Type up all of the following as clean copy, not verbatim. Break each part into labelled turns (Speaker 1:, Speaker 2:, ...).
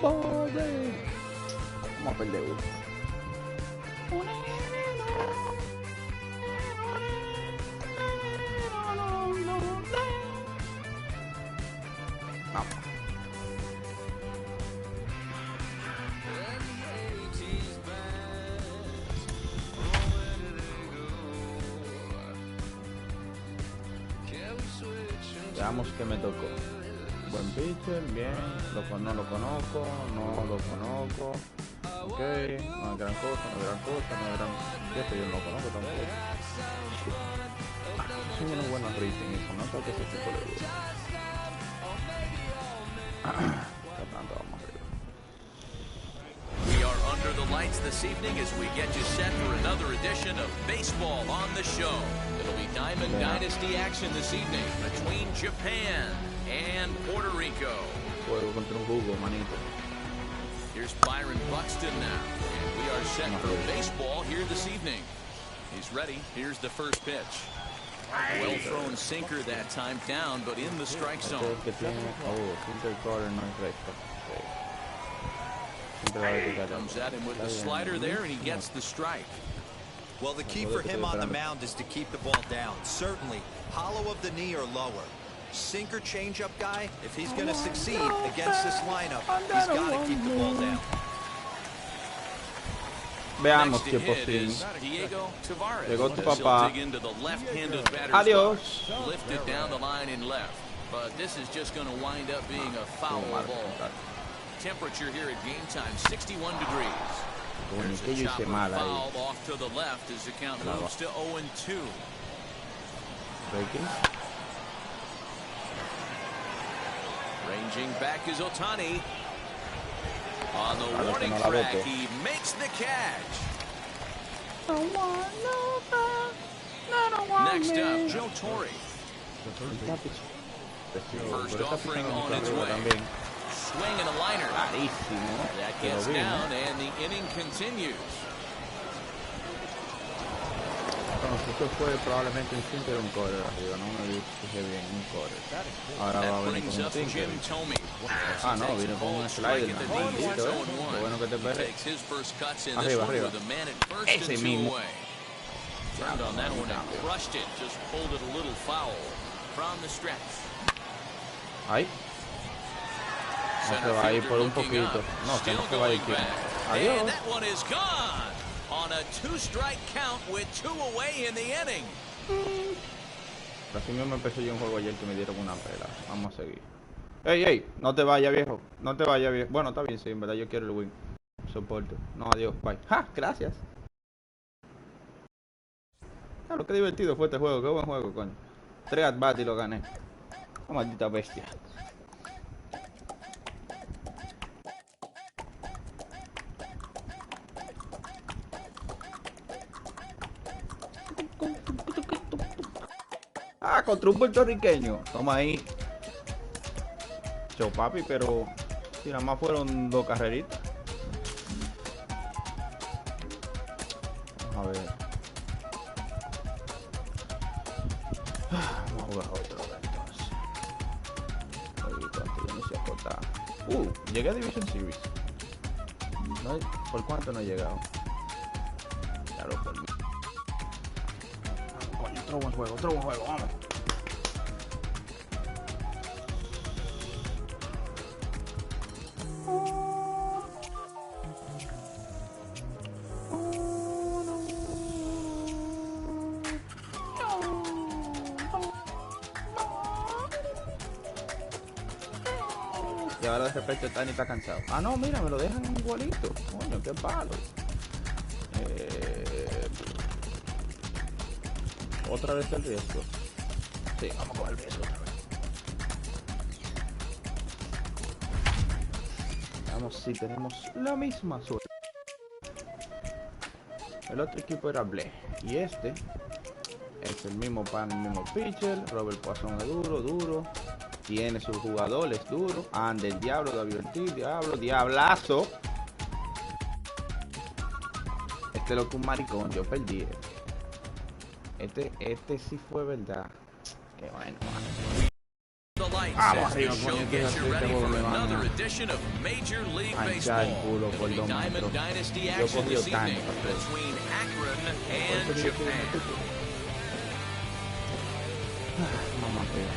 Speaker 1: Pobre. Vamos a perder uno. Vamos. Veamos que me tocó. Buen pitcher, bien. No lo conozco, no lo conozco. Ok, no es gran cosa, no es gran cosa, no es gran... Este yo no lo conozco tampoco. Son unos buenos ratings, eso no sé qué ese tipo le gusta. Vamos arriba.
Speaker 2: We are under the lights this evening as we get you set for another edition of Baseball on the Show. It'll be Diamond Dynasty action this evening between Japan and Puerto Rico.
Speaker 1: Juego contra un jugo, manito.
Speaker 2: Here's Byron Buxton now, and we are set for baseball here this evening. He's ready. Here's the first pitch. Well thrown sinker that time, down, but in the strike zone. Comes at him with the slider there, and he gets the strike.
Speaker 3: Well, the key for him on the mound is to keep the ball down. Certainly, hollow of the knee or lower. Sinker changeup guy, if he's going to succeed against this lineup, he's got to keep the ball down.
Speaker 1: Veamos qué posible. Llegó tu papá. Adiós.
Speaker 2: Lifted down the line in left, but this is just going to wind up being a foul ball. Temperature here at game time, 61 degrees. There's a chopper foul off to the left as the count moves to 0-2. Ranging back is Ohtani. On the warning track, he makes the catch. Next up, Joe Torre. First offering on its way. Swing and a liner. That gets down, and the inning continues.
Speaker 1: Esto fue probablemente un sinker un corner arriba, no me dije bien un corner. Ahora va a venir con un sinker. Ah, no, viene con un slider. Maldito, Lo bueno que te pegue. Arriba, arriba. Ese mismo.
Speaker 2: Turned on that one and crushed it. Just pulled it a little foul from the stretch.
Speaker 1: Ahí. No se va a ir por un poquito. No, que no se va a ir. Adiós.
Speaker 2: And that one is gone. On a two-strike count with two away in the inning.
Speaker 1: Así mismo empecé yo un juego ayer que me dieron una pela. Vamos a seguir. Ey, no te vayas, viejo. No te vayas, viejo. Bueno, está bien, sí, en verdad yo quiero el win. Soporto. No, adiós, bye. ¡Ja! Gracias. Claro, qué divertido fue este juego. Qué buen juego, coño. 3 at-bats y lo gané. ¡Qué maldita bestia! Ah, contra un puertorriqueño. Toma ahí. Yo, papi, pero si nada más fueron 2 carreritas. Vamos a ver. Vamos a jugar otro entonces. Yo no sé acotar. Llegué a Division Series. No, ¿por cuánto no he llegado? Claro, por mí. Coño, otro buen juego, vamos. Y ahora de repente Tani está cansado. Ah, no, mira, me lo dejan igualito. Coño, qué palo. Otra vez el riesgo. Sí, vamos con el riesgo otra vez. Vamos si tenemos la misma suerte. El otro equipo era Ble. Y este es el mismo pan, el mismo pitcher. Robert Poisson es duro. tiene sus jugadores duros. Ande el diablo, David Ortiz, diablo, diablazo. Este es lo que un maricón, yo perdí. Este sí fue verdad. Qué bueno, man. Vamos arriba, coño, que hacer este juego me van a manchar el culo por 2 metros. Yo cogí Otani. Vamos arriba.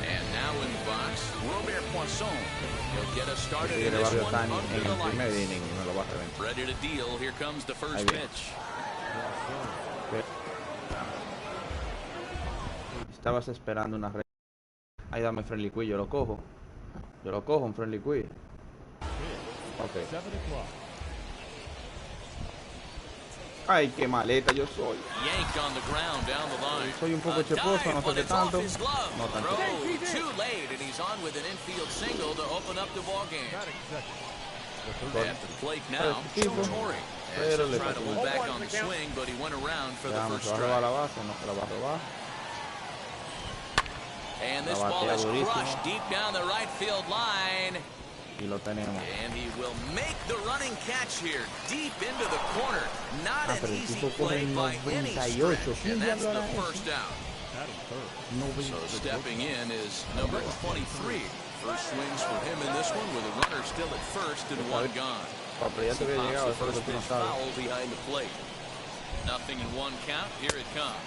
Speaker 2: And now in the box, Robert Poisson. He'll get us started in
Speaker 1: Tigre
Speaker 2: this
Speaker 1: Barrio
Speaker 2: one
Speaker 1: Otani
Speaker 2: under
Speaker 1: en
Speaker 2: the
Speaker 1: el primer
Speaker 2: lights.
Speaker 1: inning y me lo va a reventar.
Speaker 2: Ready to deal. Here comes the first pitch.
Speaker 1: Estabas esperando una red. Ahí dame Friendly Quiz, yo lo cojo. Yo lo cojo, un Friendly Quiz. Ok. Ay, qué maleta yo soy.
Speaker 2: Yank on the ground down the line.
Speaker 1: Soy un poco cheposo, no sé qué tanto. No tanto.
Speaker 2: Throw too late, and he's on with an infield single to open up the ball game. At the plate now, Joe Torre. As he'll try to move back on the swing, but he went around for the
Speaker 1: Veamos,
Speaker 2: first
Speaker 1: se va a robar la
Speaker 2: strike.
Speaker 1: base, no se la va a robar.
Speaker 2: And this ball is crushed deep down the right field line.
Speaker 1: Y lo tenemos.
Speaker 2: And he will make the running catch here, deep into the corner. Not an
Speaker 1: pero el
Speaker 2: easy
Speaker 1: tipo corre
Speaker 2: play by any
Speaker 1: 98,
Speaker 2: stretch, and that's the first out. So
Speaker 1: 98.
Speaker 2: stepping in is number 23. First swings for him in this one with a runner still at first and one gone.
Speaker 1: Papi, ya te había llegado, eso es lo que tú no sabes.
Speaker 2: Foul behind the plate. Nothing in one count. Here it comes.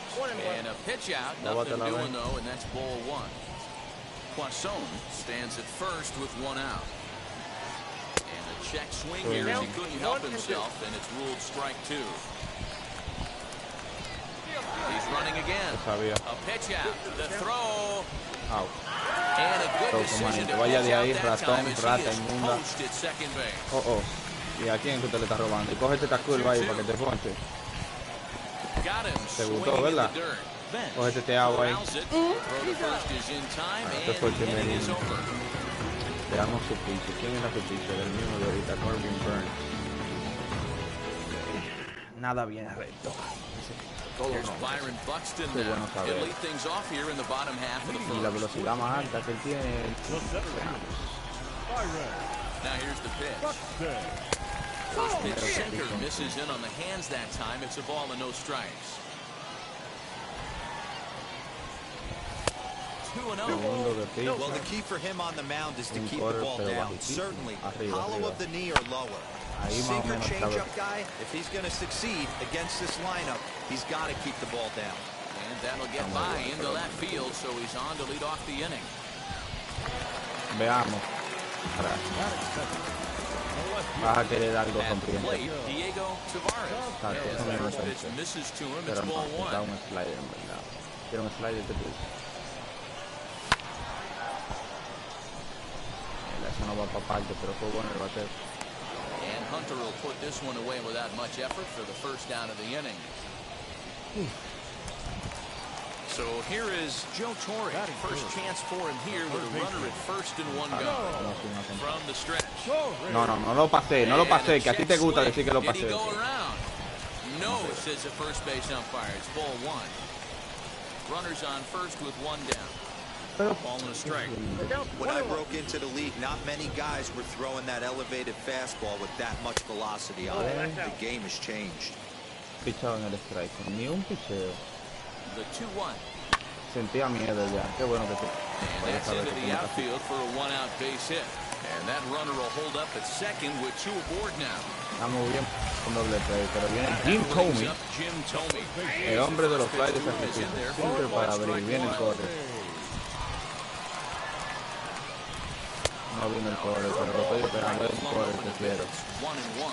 Speaker 2: And a pitch out. Nothing doing though, and that's ball one. Poisson stands at first with one out. And a check swing here as he couldn't help himself, and it's ruled strike two. He's running again. A pitch out. The throw.
Speaker 1: Out.
Speaker 2: And a good decision to
Speaker 1: vaya de ahí,
Speaker 2: pitch out that
Speaker 1: ratón,
Speaker 2: time as
Speaker 1: rata
Speaker 2: he is
Speaker 1: inmunda.
Speaker 2: poached at second base.
Speaker 1: Oh, oh. ¿Y a quién que usted le está robando? Y coge este curva ahí para que te ponche.
Speaker 2: Got him.
Speaker 1: Te gustó,
Speaker 2: Swinging in
Speaker 1: ¿verdad?
Speaker 2: the dirt.
Speaker 1: Coge este agua ahí.
Speaker 2: Corrals it. Throw to first is in time,
Speaker 1: Este fue el
Speaker 2: and the
Speaker 1: primer
Speaker 2: inning is
Speaker 1: inning.
Speaker 2: over.
Speaker 1: Veamos su pitcher. ¿Quién es la su pitcher? El mismo de ahorita, Corbin Burns. Nada bien recto. Todo
Speaker 2: Here's
Speaker 1: no.
Speaker 2: Byron Buxton
Speaker 1: Qué
Speaker 2: now.
Speaker 1: bueno saber.
Speaker 2: He'll lead things off here in the bottom half of the
Speaker 1: Y la
Speaker 2: first.
Speaker 1: velocidad más alta que él tiene.
Speaker 2: Now here's the pitch. First pitch sinker misses in on the hands that time. It's a ball and no strikes. 2-0.
Speaker 1: Segundo de pitch.
Speaker 3: Well, the key for him on the mound is to
Speaker 1: Un
Speaker 3: keep the
Speaker 1: quarter,
Speaker 3: ball
Speaker 1: pero
Speaker 3: down.
Speaker 1: bajitito.
Speaker 3: Certainly,
Speaker 1: Arriba,
Speaker 3: hollow
Speaker 1: arriba.
Speaker 3: of the knee or lower.
Speaker 1: Ahí más o
Speaker 3: Sinker
Speaker 1: menos está
Speaker 3: changeup guy, if he's going to succeed against this lineup, he's got to keep the ball down.
Speaker 2: And that'll get by into that field, so he's on to lead off the inning.
Speaker 1: Veamos. Vas a querer algo
Speaker 2: At the
Speaker 1: rompiendo.
Speaker 2: plate, Diego Tavares.
Speaker 1: Exacto,
Speaker 2: As
Speaker 1: eso
Speaker 2: the
Speaker 1: mismo
Speaker 2: first pitch
Speaker 1: pensé.
Speaker 2: misses to him, it's
Speaker 1: Pero no,
Speaker 2: ball
Speaker 1: da
Speaker 2: one.
Speaker 1: un slider en verdad. Quiero un slider de pitch. Eso no va para parte, pero fue bueno el bateo.
Speaker 2: And Hunter will put this one away without much effort for the first down of the inning. So here is Joe Torre. First chance for him here with a runner at first and one gone from the stretch.
Speaker 1: No, no, no lo pasé, no lo pasé, que a ti te gusta decir que lo
Speaker 2: Did he
Speaker 1: pasé.
Speaker 2: go around? No, says the first base umpire. It's ball one. Runners on first with one down. Ball and a strike.
Speaker 3: When I broke into the league, not many guys were throwing that elevated fastball with that much velocity on it. The game has changed.
Speaker 1: Pichado en el strike, ni un picheo.
Speaker 2: The 2-1.
Speaker 1: Sentía miedo ya, qué bueno que te...
Speaker 2: And that's into the outfield for a one-out base hit. And that runner will hold up at second with two aboard now.
Speaker 1: Estamos bien con doble play, pero viene Jim Thome,
Speaker 2: Jim Thome.
Speaker 1: el hombre de los flyers de sacrificio. Siempre para abrir, viene el corre. No vino el corre, pero lo estoy esperando, es el corre que quiero.
Speaker 2: 1-1.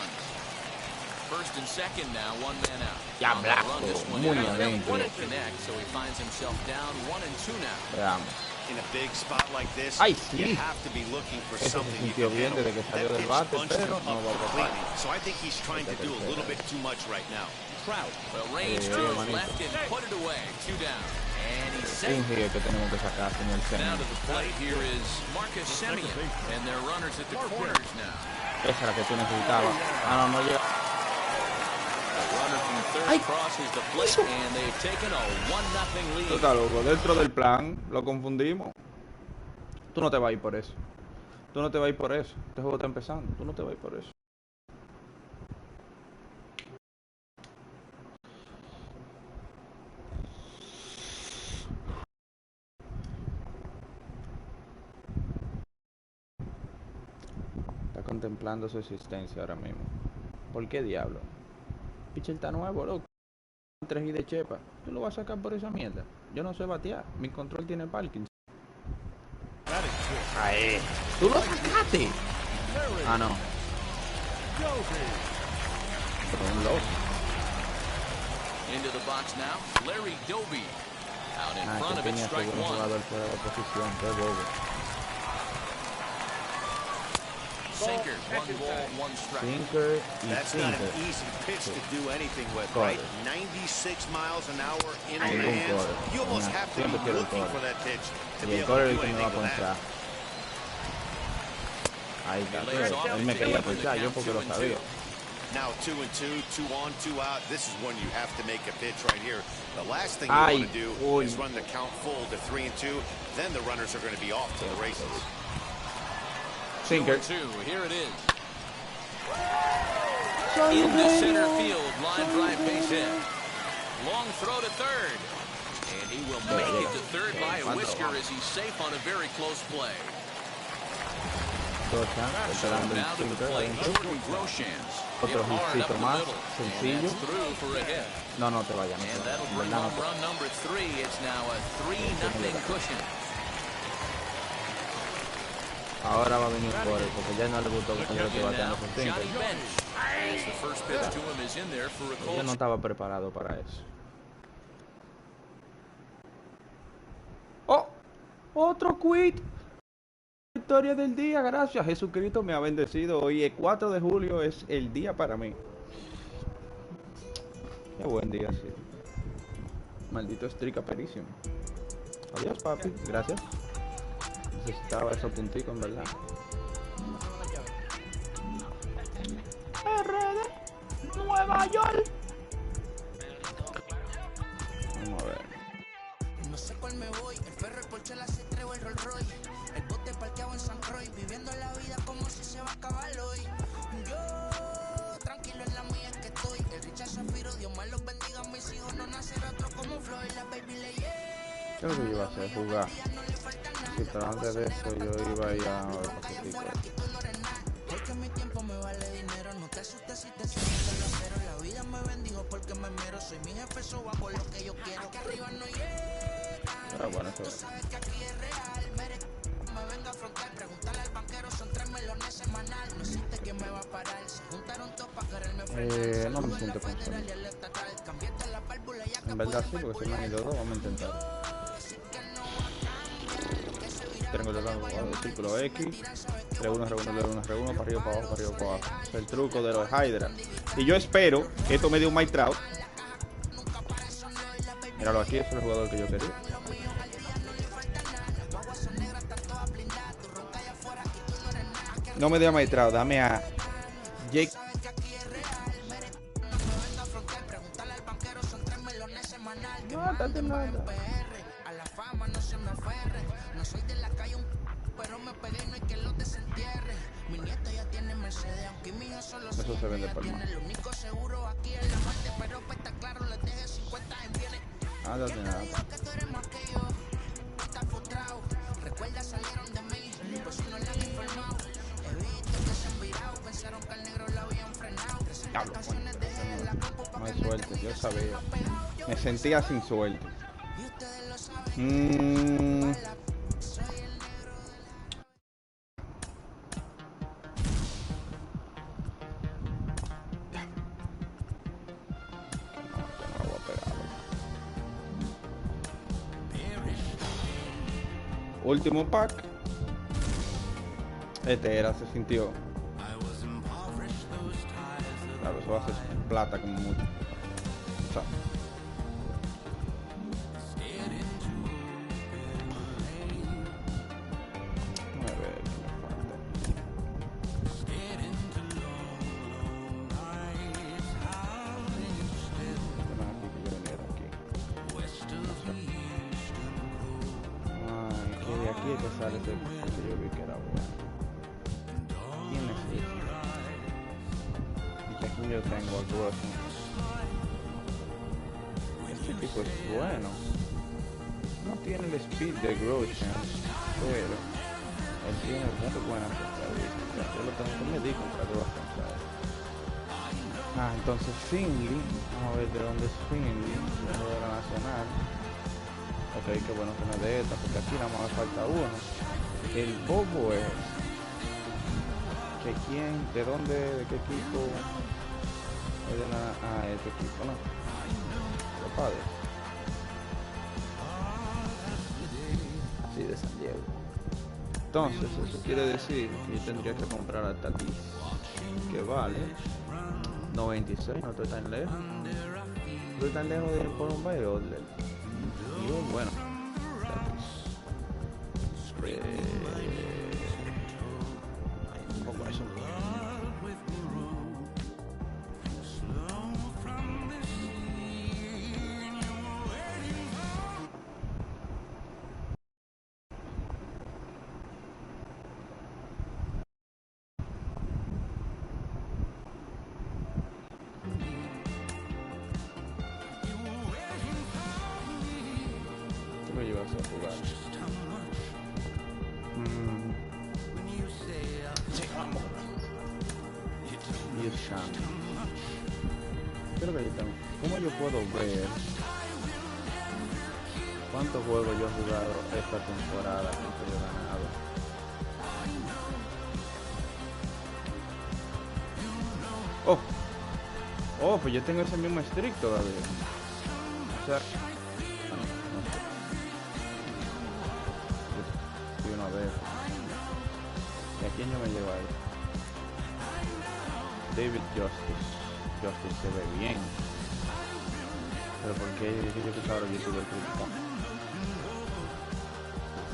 Speaker 2: First and second now, one man out.
Speaker 1: Ya
Speaker 2: On the
Speaker 1: blanco,
Speaker 2: run, this one
Speaker 1: muy
Speaker 2: in.
Speaker 1: adentro.
Speaker 2: Couldn't connect, so he finds himself down 1-2 now.
Speaker 1: Veamos.
Speaker 4: In a big spot like this,
Speaker 1: Ay,
Speaker 4: you
Speaker 1: sí.
Speaker 4: have to be looking for
Speaker 1: Eso se
Speaker 4: something you
Speaker 1: sintió
Speaker 4: can
Speaker 1: bien
Speaker 4: handle.
Speaker 1: desde que salió
Speaker 4: That
Speaker 1: del
Speaker 4: pitch
Speaker 1: bate,
Speaker 4: bunched
Speaker 1: pero
Speaker 4: him
Speaker 1: no
Speaker 4: up
Speaker 1: va a pasar.
Speaker 4: completely. So I think he's trying to do a little bit too much right now. Trout.
Speaker 2: Well, range to his left and put it away. Two down. And he's
Speaker 1: Un
Speaker 2: safe.
Speaker 1: hit que tenemos que sacar, señor
Speaker 2: Now
Speaker 1: Semien.
Speaker 2: to the plate, here is Marcus Semien. And their runners at the corners now.
Speaker 1: Esa es la que tú necesitabas. Ah, no, no llega.
Speaker 2: Runner from third crosses the plate, and they've taken a 1-0
Speaker 1: Tú
Speaker 2: lead.
Speaker 1: estás loco, dentro del plan, lo confundimos. Tú no te vas a ir por eso. Tú no te vas a ir por eso. Este juego está empezando. Tú no te vas a ir por eso. Está contemplando su existencia ahora mismo. ¿Por qué diablo? Pitcher está nuevo, loco. 3 y de chepa. Tú lo vas a sacar por esa mierda. Yo no sé batear. Mi control tiene Parkinson. Ahí. ¡Tú lo sacaste! Ah, no. Pero un loco.
Speaker 2: Into the box now, Larry Doby. Out in front of it,
Speaker 1: tenía
Speaker 2: strike
Speaker 1: seguro un
Speaker 2: one.
Speaker 1: jugador fuera de posición. Qué bobo.
Speaker 2: Sinker, 1 ball, 1 strike.
Speaker 1: Sinker y
Speaker 4: That's not
Speaker 1: sinker.
Speaker 4: an easy pitch to do anything with,
Speaker 1: Quarter.
Speaker 4: right? 96 miles an hour in on the
Speaker 1: Ningún
Speaker 4: hands.
Speaker 1: quarter.
Speaker 4: You almost
Speaker 1: Nah,
Speaker 4: have to
Speaker 1: siempre
Speaker 4: be
Speaker 1: quiero el
Speaker 4: looking
Speaker 1: quarter.
Speaker 4: for that pitch to
Speaker 1: Y
Speaker 4: be
Speaker 1: el
Speaker 4: able
Speaker 1: corner
Speaker 4: to
Speaker 1: es
Speaker 4: do
Speaker 1: el que me va
Speaker 4: anything
Speaker 1: a
Speaker 4: with that.
Speaker 1: ponchar. Ahí está. Él me quería ponchar, yo porque lo sabía.
Speaker 4: Now 2-2, 2 on, 2 out. This is when you have to make a pitch right here. The last thing you
Speaker 1: Ay,
Speaker 4: want to do
Speaker 1: uy.
Speaker 4: is run the count full to 3-2. Then the runners are going to be off to the races.
Speaker 1: Sinker.
Speaker 2: 2-2, here it is. Into center field, line drive base hit. Long throw to third. And he will make it to third by a whisker as he's safe on a very close play.
Speaker 1: Dos chances.
Speaker 2: So
Speaker 1: Esperando el
Speaker 2: now to the
Speaker 1: sinker
Speaker 2: plate,
Speaker 1: adentro.
Speaker 2: Jordan Groshans.
Speaker 1: Otro
Speaker 2: Hit hard up
Speaker 1: hitcito
Speaker 2: the
Speaker 1: más.
Speaker 2: middle. And
Speaker 1: Sencillo.
Speaker 2: that's through for a hit.
Speaker 1: No, no te vayas. No
Speaker 2: And
Speaker 1: te
Speaker 2: that'll
Speaker 1: vayas.
Speaker 2: bring
Speaker 1: ¿Verdad?
Speaker 2: home
Speaker 1: No te
Speaker 2: run number 3. It's now a 3-0 cushion.
Speaker 1: Ahora va a venir por él, porque ya no le gustó que yo
Speaker 2: Looking
Speaker 1: esté
Speaker 2: in
Speaker 1: bateando
Speaker 2: now,
Speaker 1: con
Speaker 2: Johnny
Speaker 1: sinker.
Speaker 2: Bench. As the first pitch to him is in there for a
Speaker 1: Yo
Speaker 2: call.
Speaker 1: no estaba preparado para eso. ¡Oh! ¡Otro quit! Victoria del día, gracias. Jesucristo me ha bendecido. Hoy es 4 de julio, es el día para mí. Qué buen día, sí. Maldito estrica perísimo. Adiós, papi. Gracias. Necesitaba esos punticos, en verdad. RD Nueva York. Vamos a ver.
Speaker 5: No sé cuál me voy, el ferro, el Porsche, la C3 o el Rolls Royce. El bote parqueado en San Roy, viviendo la vida como si se va a acabar hoy. Yo, tranquilo en la mía es que estoy. El Richard Zafiro, Dios más los bendiga, mis hijos no nacerá otro como Floyd. La baby le llega.
Speaker 1: ¿Qué es lo que yo iba a hacer? Jugar. Sí, pero antes de eso yo iba a ir a ver Pacífico.
Speaker 5: Porque mi tiempo me vale dinero, no te asustes si te sientes de los ceros. La vida me bendijo porque me mero, soy mi jefe, soy por lo que yo quiero. Aquí arriba no llega.
Speaker 1: Pero bueno, eso
Speaker 5: Tú sabes que aquí es real, me vengo a afrontar, preguntarle al banquero, son 3 melones semanal. No existe quien me va a parar, se juntaron todos para quererme frenar.
Speaker 1: no me siento con
Speaker 5: Federal y el estatal, cambiaste la válvula ya que
Speaker 1: En verdad sí, porque se me han ido dos, vamos a intentar. Tengo el círculo X, R1, R1, R1, R1, para arriba, para abajo, para arriba, para abajo. Es el truco de los Hydra. Y yo espero que esto me dé un Mike Trout. Míralo aquí, ese es el jugador que yo quería. No me dé a Mike Trout, dame a Jake. No, date nada.
Speaker 5: A la fama no se me aferre, no soy de la calle, pero me pegué y no hay que lo desentierre. Mi nieto ya tiene Mercedes, aunque mi hijo solo
Speaker 1: Eso se vende por más.
Speaker 5: el único seguro aquí es la muerte, pero pues está claro, les deje 50 en bienes.
Speaker 1: Ah, date nada.
Speaker 5: Que tú eres más que yo, estás frustrado. Recuerda, salieron de mí, por si no le han informado. He visto que se han virado, pensaron que al negro lo habían frenado.
Speaker 1: Diablo, no hay suerte, yo sabía. Me sentía sin suerte. Último pack. Este era, se sintió. Claro, eso va a ser plata como mucho. O sea. A ver, ¿qué me falta? Aquí que yo venía aquí. Ay, qué aquí es que sale ese que yo vi que era bueno. ¿Quién es este? Y que aquí yo tengo a Grosjean. Este tipo es bueno. No tiene el speed de Grosjean, pero él tiene muy buenas estadísticas. Yo lo tengo que medir contra Grosjean, ¿sabes? Entonces Finley, vamos a ver de dónde es Finley, de la Nacional. Ok, qué bueno que no es de esta, porque aquí nada más me falta uno. El bobo es que quién, de dónde, de qué equipo, es de la, este equipo, ¿no? Los Padres. Así de San Diego. Entonces, eso quiere decir que yo tendría que comprar a Tatis, que vale 96, no estoy tan lejos. Estoy tan lejos de ir por un baile. Y bueno, un poco eso. ¿Qué me llevas a jugar? Sí, vamos. Y el Sham. Creo que yo tengo. ¿Cómo yo puedo ver cuántos juegos yo he jugado esta temporada que yo he ganado? Oh, pues yo tengo ese mismo streak todavía. O sea, una vez. ¿Y a quién yo me llevo ahí? David Justice. Justice se ve bien. Pero ¿por qué yo que ahora yo tuve el crítico?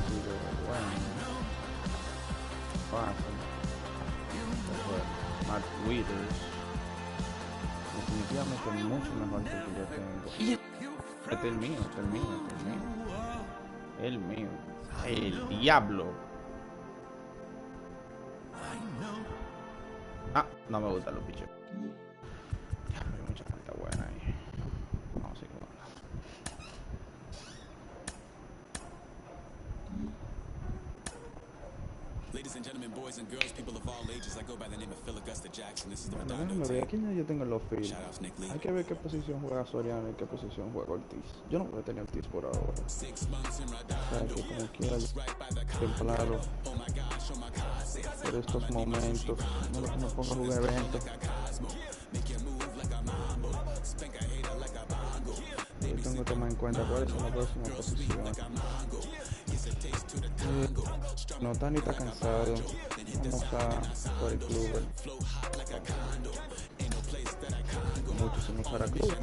Speaker 1: Sí, bueno. Fácil. Después, Matt Withers. Definitivamente mucho mejor que el que yo tengo. Este es el mío, este es el mío, este es el mío. El mío. El diablo. No me gustan los pichos. Hay mucha carta buena ahí. Vamos a seguir con
Speaker 6: Ladies and gentlemen, boys and girls, people of all ages, I go by the name of Phil Augusta Jackson. This is the
Speaker 1: bueno,
Speaker 6: Redondo
Speaker 1: déjame ver,
Speaker 6: team.
Speaker 1: aquí yo tengo los fields.
Speaker 6: Shout out Nick Lee.
Speaker 1: Hay que ver qué posición juega Soriano y qué posición juega Ortiz. Yo no puedo tener Ortiz por ahora.
Speaker 6: 6 months in
Speaker 1: O sea,
Speaker 6: Redondo.
Speaker 1: que como quiera templarlo por estos momentos. No me pongo a jugar eventos. Yo tengo que tomar en cuenta cuáles son las próximas posiciones. Notani está cansado. Vamos a por el club. Muchos sin usar a club.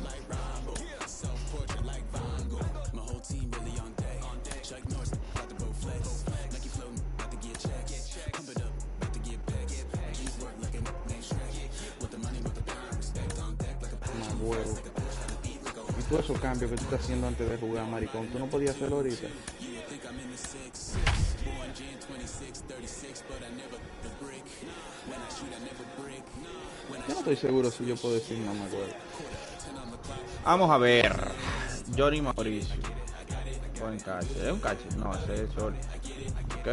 Speaker 1: Más huevo. Y todos esos cambios que tú estás haciendo antes de jugar, maricón, tú no podías hacerlo ahorita. Yo no estoy seguro si yo puedo decir no me acuerdo. Vamos a ver. Johnny Mauricio. Buen catch. ¿Es un catch? No, ese es short. Ok.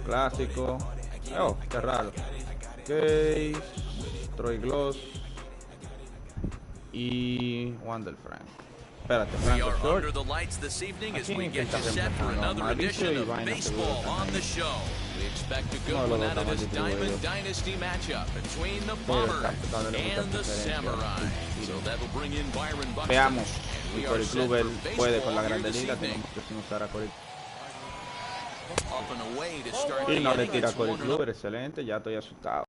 Speaker 1: Clásico. Oh, qué raro. Ok. Troy Gloss. Y Wander Frank. Espérate,
Speaker 2: We
Speaker 1: Franco
Speaker 2: are
Speaker 1: short.
Speaker 2: under the lights this evening as
Speaker 1: Aquí
Speaker 2: we get
Speaker 1: está
Speaker 2: you set for
Speaker 1: reemplazando a
Speaker 2: another
Speaker 1: Mauricio
Speaker 2: edition
Speaker 1: y
Speaker 2: of
Speaker 1: vaina
Speaker 2: baseball
Speaker 1: seguro
Speaker 2: on the
Speaker 1: también.
Speaker 2: show. We expect a
Speaker 1: No,
Speaker 2: good
Speaker 1: los
Speaker 2: one
Speaker 1: dos
Speaker 2: out of
Speaker 1: estamos
Speaker 2: this Diamond
Speaker 1: distribuidos.
Speaker 2: Dynasty matchup between the
Speaker 1: Pero
Speaker 2: Bombers
Speaker 1: está dando mucha
Speaker 2: and the
Speaker 1: preferencia.
Speaker 2: Samurai. So that'll bring in Byron Buxton.
Speaker 1: Veamos
Speaker 2: And
Speaker 1: si
Speaker 2: we are
Speaker 1: Corey
Speaker 2: set
Speaker 1: Kluber
Speaker 2: for
Speaker 1: puede con la
Speaker 2: baseball here
Speaker 1: grande
Speaker 2: this
Speaker 1: liga.
Speaker 2: evening.
Speaker 1: Tenemos que sin usar a Corey.
Speaker 2: Up and away to start
Speaker 1: Y
Speaker 2: the
Speaker 1: no le
Speaker 2: inning.
Speaker 1: tira a
Speaker 2: It's
Speaker 1: Corey
Speaker 2: 1-0.
Speaker 1: Kluber. Excelente, ya estoy asustado.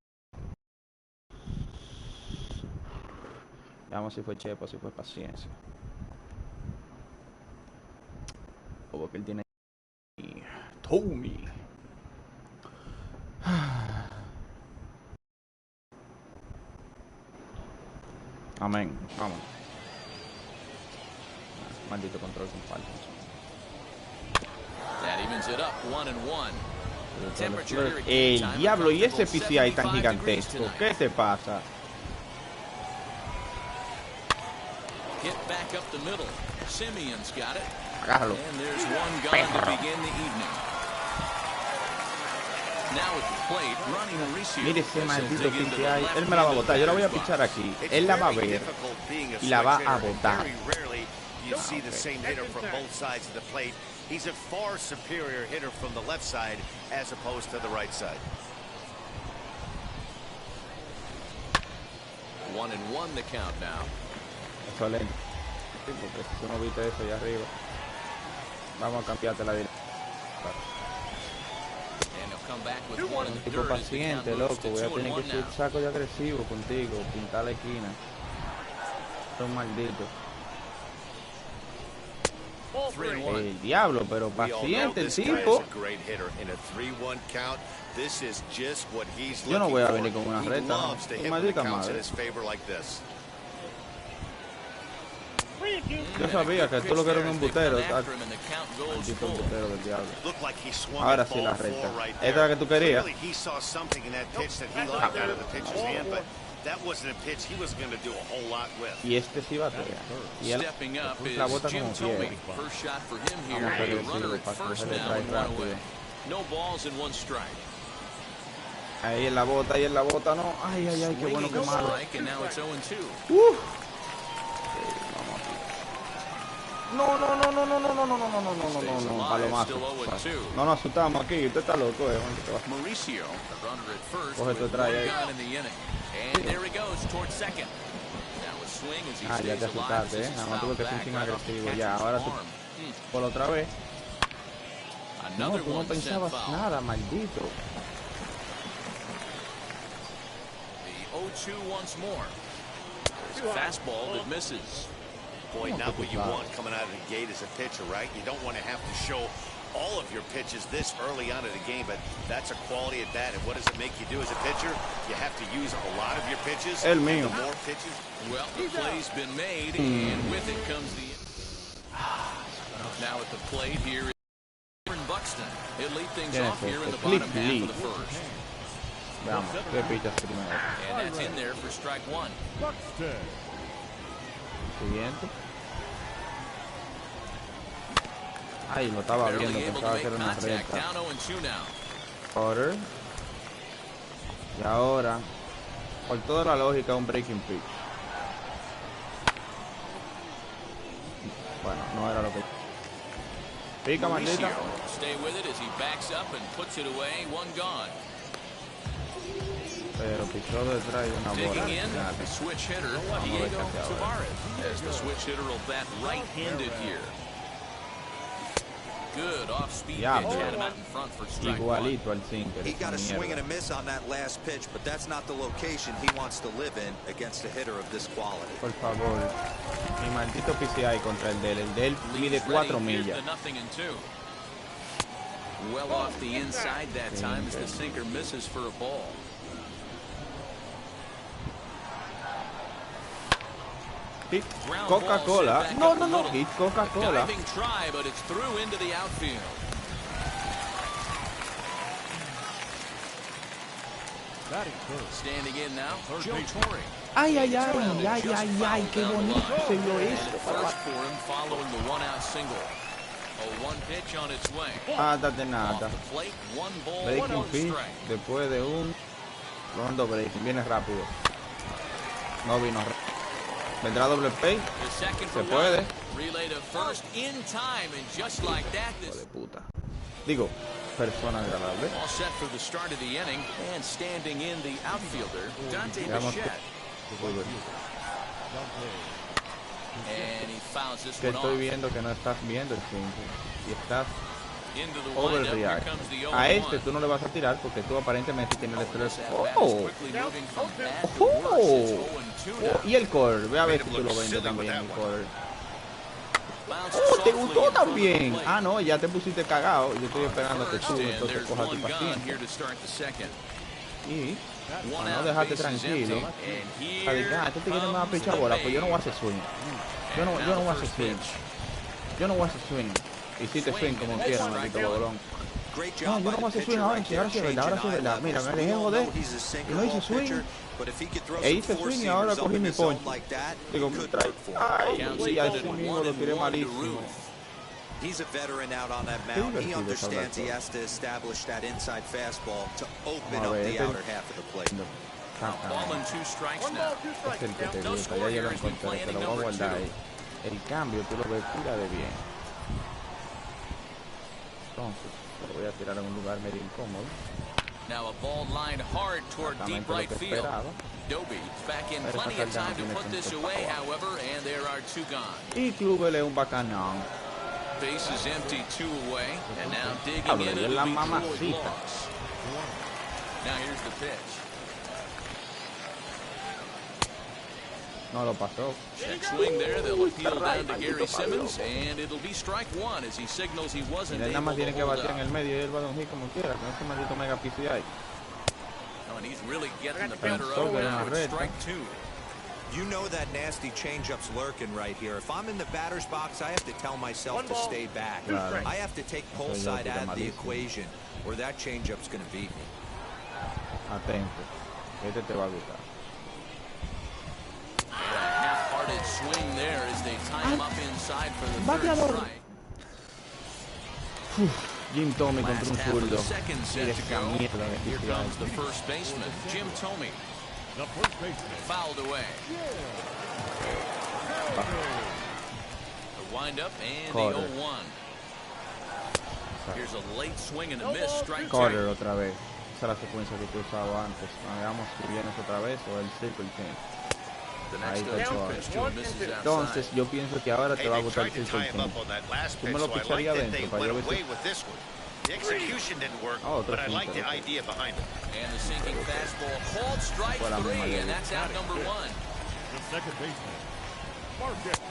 Speaker 1: Veamos si fue Chepo, si fue paciencia. O porque él tiene Tommy. Amén. Vamos. Maldito control con falta.
Speaker 2: brings it up 1-1.
Speaker 1: El diablo, y ese PCI tan gigantesco. ¿Qué te pasa?
Speaker 2: Hit back up the middle. Simeon's got it.
Speaker 1: Agárralo.
Speaker 2: And there's one gone to begin the evening. Now at the plate, Ronnie Mauricio.
Speaker 1: Mire ese maldito PCI. Él me la va a botar. Yo la voy a pichar aquí. Él la va a ver y la va a botar.
Speaker 4: You see the same hitter from both sides of the plate. He's a far superior hitter from the left side as opposed to the right side.
Speaker 2: 1-1 the count now.
Speaker 1: Excelente. Sí, porque si tú no viste eso allá arriba, vamos a cambiarte la dirección. Un tipo paciente, loco. Voy a tener que ser saco de agresivo contigo, pintar la esquina. Son malditos. El diablo, pero paciente el tipo. Yo no voy a venir con una recta, ¿no? Maldita madre. Yo sabía que tú lo que era un embutero. Maldito embutero del diablo. Ahora sí la recta. Esta es la que tú querías. Y este sí batea. Y él la bota como quiere. Vamos a agresivo para que se le trae rápido. Ahí en la bota, no. Ay, ay, ay, qué bueno, qué malo. No, palomazo. No nos asustamos aquí, usted está loco, Coge tu trae ahí. Ah, ya te asustaste, nada más tuve que ser sin agresivo, ya, ahora tú, por otra vez. No, tú no pensabas nada, maldito.
Speaker 2: Fastball that misses.
Speaker 4: Boy, not what you want coming out of the gate as a pitcher, right? You don't want to have to show all of your pitches this early on in the game, but that's a quality at bat. And what does it make you do as a pitcher? You have to use a lot of your pitches.
Speaker 1: El mío.
Speaker 4: The more pitches.
Speaker 2: Well, the play's been made, and with it comes the... Now at the plate here is Buxton. He'll lead things off here in the bottom half of the first.
Speaker 1: Vamos, que pichas primero.
Speaker 2: And that's in there for strike one.
Speaker 6: Buxton.
Speaker 1: Siguiente. Ay, lo estaba viendo, pensaba que era una recta. Order. Y ahora, por toda la lógica, un breaking pitch. Bueno, no era lo que... Pica, maldita. Pero pichó detrás de una bola. Igualito al sinker.
Speaker 3: He got a swing and a miss on that last pitch, but that's not the location he wants to live in against a hitter of this quality.
Speaker 1: Por favor, mi maldito PCI contra el de él mide 4 millas.
Speaker 2: Well off the inside that time as the sinker misses for a ball.
Speaker 1: Hit Coca-Cola. No, hit Coca-Cola.
Speaker 2: Try, but it's through into the outfield. Standing in now, Joe Torre.
Speaker 1: Ay, qué bonito se vio esto.
Speaker 2: First for him following the one-out single. A one pitch on its way.
Speaker 1: Nada de nada. Breaking pitch después de un rondo breaking. Viene rápido. No vino rápido. Vendrá doble play. Se puede. Hijo de puta. Digo, persona agradable. Que estoy viendo que no estás viendo el 5 y estás overreact. A este tú no le vas a tirar porque tú aparentemente tienes el estrés. Y el core, ve a ver si tú lo vendes también el core. ¿Te gustó también? Ah, no, ya te pusiste cagado. Yo estoy esperando a que tú entonces cojas tu paciencia. Y para no dejarte tranquilo, este tigre me va a pichar bola, pues yo no voy a hacer swing. Yo no voy a hacer swing. Yo no voy a hacer swing. Hiciste swing como quiera, maldito bolón.
Speaker 3: Great
Speaker 1: No,
Speaker 3: job
Speaker 1: yo
Speaker 3: by
Speaker 1: no voy a
Speaker 3: the
Speaker 1: hacer swing
Speaker 3: pitcher
Speaker 1: ahora,
Speaker 3: right
Speaker 1: sí,
Speaker 3: there,
Speaker 1: ahora sí es verdad,
Speaker 3: changing
Speaker 1: ahora sí es
Speaker 3: eye
Speaker 1: verdad.
Speaker 3: levels.
Speaker 1: Mira, me
Speaker 3: We
Speaker 1: dejé
Speaker 3: all
Speaker 1: joder.
Speaker 3: know he's a
Speaker 1: Y
Speaker 3: sinker
Speaker 1: no hice
Speaker 3: ball
Speaker 1: swing.
Speaker 3: pitcher, but if he could throw
Speaker 1: E
Speaker 3: some
Speaker 1: hice
Speaker 3: four
Speaker 1: swing y ahora
Speaker 3: seamers up
Speaker 1: cogí
Speaker 3: in
Speaker 1: mi
Speaker 3: the zone
Speaker 1: ponche.
Speaker 3: like that,
Speaker 1: Digo,
Speaker 3: it could
Speaker 1: trae.
Speaker 3: work for him.
Speaker 1: Ay,
Speaker 2: Counts
Speaker 1: güey,
Speaker 2: even
Speaker 1: así
Speaker 2: at
Speaker 1: mismo lo tiré
Speaker 2: 1-1 to
Speaker 1: malísimo.
Speaker 2: Ruth.
Speaker 3: He's a veteran out on that mound. He
Speaker 1: divertido
Speaker 3: understands he
Speaker 1: hablar
Speaker 3: has to establish that inside fastball to open
Speaker 1: Vamos a
Speaker 3: up
Speaker 1: ver,
Speaker 3: the
Speaker 1: este-
Speaker 3: outer half of the plate.
Speaker 2: Ball and 2 strikes now.
Speaker 1: Es el que te
Speaker 2: No
Speaker 1: gusta,
Speaker 2: score
Speaker 1: ya yo lo
Speaker 2: here as we
Speaker 1: encontré,
Speaker 2: play
Speaker 1: te
Speaker 2: inning
Speaker 1: lo voy a
Speaker 2: number
Speaker 1: guardar
Speaker 2: 2.
Speaker 1: ahí. El cambio tú lo ves pila de bien. Entonces, lo voy a tirar en un lugar medio incómodo.
Speaker 2: Now a ball lined hard toward deep
Speaker 1: Exactamente lo
Speaker 2: right
Speaker 1: que
Speaker 2: field.
Speaker 1: esperaba.
Speaker 2: Doby's back in
Speaker 1: Pero
Speaker 2: plenty
Speaker 1: esa
Speaker 2: of time to
Speaker 1: carga no
Speaker 2: put
Speaker 1: tiene
Speaker 2: this
Speaker 1: tiempo
Speaker 2: away,
Speaker 1: para
Speaker 2: however, and there are 2 gone.
Speaker 1: Y Kluber es un bacanón.
Speaker 2: Base is empty, 2 away, and now digging
Speaker 1: Hablo,
Speaker 2: in,
Speaker 1: y es
Speaker 2: it'll
Speaker 1: la
Speaker 2: be Floyd
Speaker 1: mamacita.
Speaker 2: Loss. Now here's the pitch.
Speaker 1: No lo pasó.
Speaker 2: Check swing there, they'll appeal down to Gary Simmons, and it'll be strike 1 as he signals he
Speaker 1: Y
Speaker 2: wasn't
Speaker 1: él nada
Speaker 2: able
Speaker 1: más tiene
Speaker 2: to
Speaker 1: que
Speaker 2: hold
Speaker 1: batir en
Speaker 2: up.
Speaker 1: el medio y él va a don hit como quiera, con ese maldito mega PCI.
Speaker 2: Oh, and he's really getting the
Speaker 1: Pero
Speaker 2: better
Speaker 1: so
Speaker 2: of
Speaker 1: que
Speaker 2: it
Speaker 1: era
Speaker 2: now.
Speaker 1: una
Speaker 2: It's
Speaker 1: recta.
Speaker 2: strike 2.
Speaker 3: You know that nasty changeup's lurking right here. If I'm in the batter's box, I have to tell myself to stay back.
Speaker 1: Claro.
Speaker 3: I have to take pull
Speaker 1: Eso yo
Speaker 3: side
Speaker 1: tiro
Speaker 3: out of the
Speaker 1: malísimo.
Speaker 3: equation, or that changeup's going to beat me.
Speaker 1: Atento. Este te va a gustar.
Speaker 2: And a half-hearted swing there as they tie him up inside for the third
Speaker 1: Bateador.
Speaker 2: strike.
Speaker 1: Jim Tomey contra
Speaker 2: Last
Speaker 1: un
Speaker 2: half of
Speaker 1: zurdo.
Speaker 2: the second
Speaker 1: Mira
Speaker 2: set to
Speaker 1: esa
Speaker 2: go.
Speaker 1: mierda de
Speaker 2: Here
Speaker 1: PCI.
Speaker 2: comes the first baseman, Jim Tomey. Fouled away. The windup and
Speaker 1: Carter.
Speaker 2: the 0-1. Here's a late swing and a miss. Strike 2.
Speaker 1: Carter otra vez. Esa es la secuencia que tú usabas antes. Veamos si vienes otra vez o el circle change.
Speaker 2: The
Speaker 1: Ahí
Speaker 2: next
Speaker 1: está
Speaker 2: 0-2
Speaker 1: Carter.
Speaker 2: pitch to him misses outside.
Speaker 1: Entonces yo pienso que ahora te
Speaker 4: Hey,
Speaker 1: va a
Speaker 4: they
Speaker 1: gustar el
Speaker 4: tried to
Speaker 1: circle
Speaker 4: tie him
Speaker 1: change.
Speaker 4: up on that last
Speaker 1: Tú
Speaker 4: pitch,
Speaker 1: me lo
Speaker 4: so I like
Speaker 1: picharías
Speaker 4: that they
Speaker 1: adentro para
Speaker 4: went
Speaker 1: yo ver
Speaker 4: away
Speaker 1: si...
Speaker 4: with this one. The execution didn't work,
Speaker 1: Oh,
Speaker 4: but I
Speaker 1: otro
Speaker 4: like the
Speaker 1: cinco.
Speaker 4: idea behind it.
Speaker 2: And the sinking fastball called strike
Speaker 1: Fuera misma
Speaker 2: 3,
Speaker 1: ley.
Speaker 2: and that's out number 1.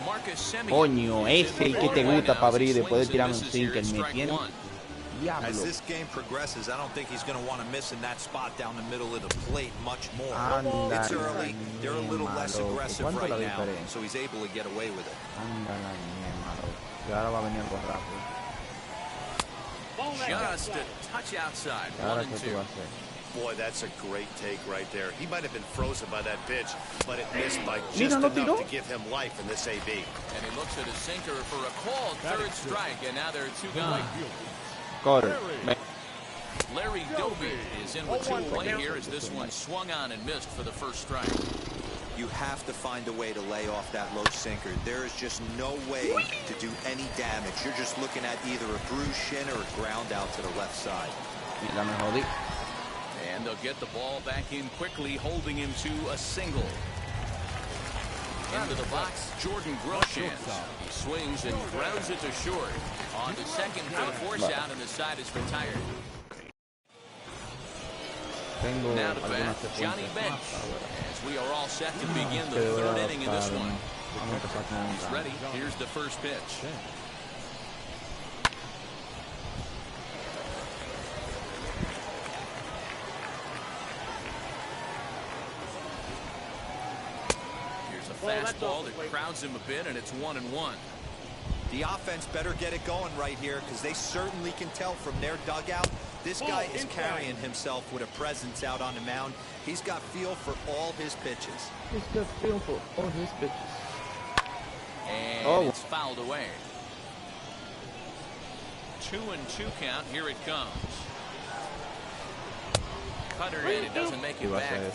Speaker 2: Marcus Semien
Speaker 1: Coño,
Speaker 2: is
Speaker 1: ese
Speaker 2: in
Speaker 1: el
Speaker 2: the
Speaker 1: que te
Speaker 2: ball
Speaker 1: gusta
Speaker 2: right
Speaker 1: para
Speaker 2: now as he
Speaker 1: abrir después de
Speaker 2: swings and
Speaker 1: tirar un
Speaker 2: misses here
Speaker 1: sinker.
Speaker 2: at
Speaker 1: Me
Speaker 2: strike
Speaker 1: tiene...
Speaker 2: 1.
Speaker 1: Diablo.
Speaker 3: As this game progresses, I don't think he's going to want to miss in that spot down the middle of the plate much more.
Speaker 1: Anda
Speaker 3: It's early. They're a little less
Speaker 1: loco.
Speaker 3: aggressive
Speaker 1: ¿Cuánto
Speaker 3: right
Speaker 1: la
Speaker 3: now,
Speaker 1: diferencia?
Speaker 3: so he's able to get away with it.
Speaker 1: Anda la mierda, loco. Y ahora va a venir algo rápido.
Speaker 2: Just a touch outside.
Speaker 1: Y ahora
Speaker 2: 1
Speaker 1: qué
Speaker 2: and
Speaker 1: tú
Speaker 2: 2.
Speaker 1: vas a hacer.
Speaker 4: Boy, that's a great take right there. He might have been frozen by that pitch, but it missed by just
Speaker 1: Mira, no
Speaker 4: enough
Speaker 1: tiró.
Speaker 4: to give him life in this AB.
Speaker 2: And he looks at his sinker for a called third strike, and now there are 2 gone.
Speaker 1: Carter.
Speaker 2: Larry Doby is in with 2 away here as this one swung on and missed for the first strike.
Speaker 3: You have to find a way to lay off that low sinker. There is just no way to do any damage. You're just looking at either a bruised shin or a ground out to the left side.
Speaker 1: Y la me jodí.
Speaker 2: And they'll get the ball back in quickly, holding him to a single. Into the box, Jordan Groshans. He swings and grounds it to short. On to second for the force out, and the side is retired.
Speaker 1: Tengo
Speaker 2: Now to
Speaker 1: algunas
Speaker 2: bat, Johnny
Speaker 1: secuencias
Speaker 2: Bench.
Speaker 1: más ahora.
Speaker 2: As we are all set to begin the
Speaker 1: Que voy a
Speaker 2: third inning in this
Speaker 1: adaptar,
Speaker 2: one.
Speaker 1: Vamos a empezar con un
Speaker 2: He's
Speaker 1: cambio.
Speaker 2: ready. Here's the first pitch. Here's a fastball that crowds him a bit, and it's 1-1.
Speaker 3: The offense better get it going right here because they certainly can tell from their dugout. This guy is carrying himself with a presence out on the mound. He's got feel for all his pitches.
Speaker 1: It's the feel for all his pitches.
Speaker 2: And it's fouled away. 2-2 count. Here it comes. Cutter, and it doesn't make it
Speaker 1: Iba a
Speaker 2: back.
Speaker 1: hacer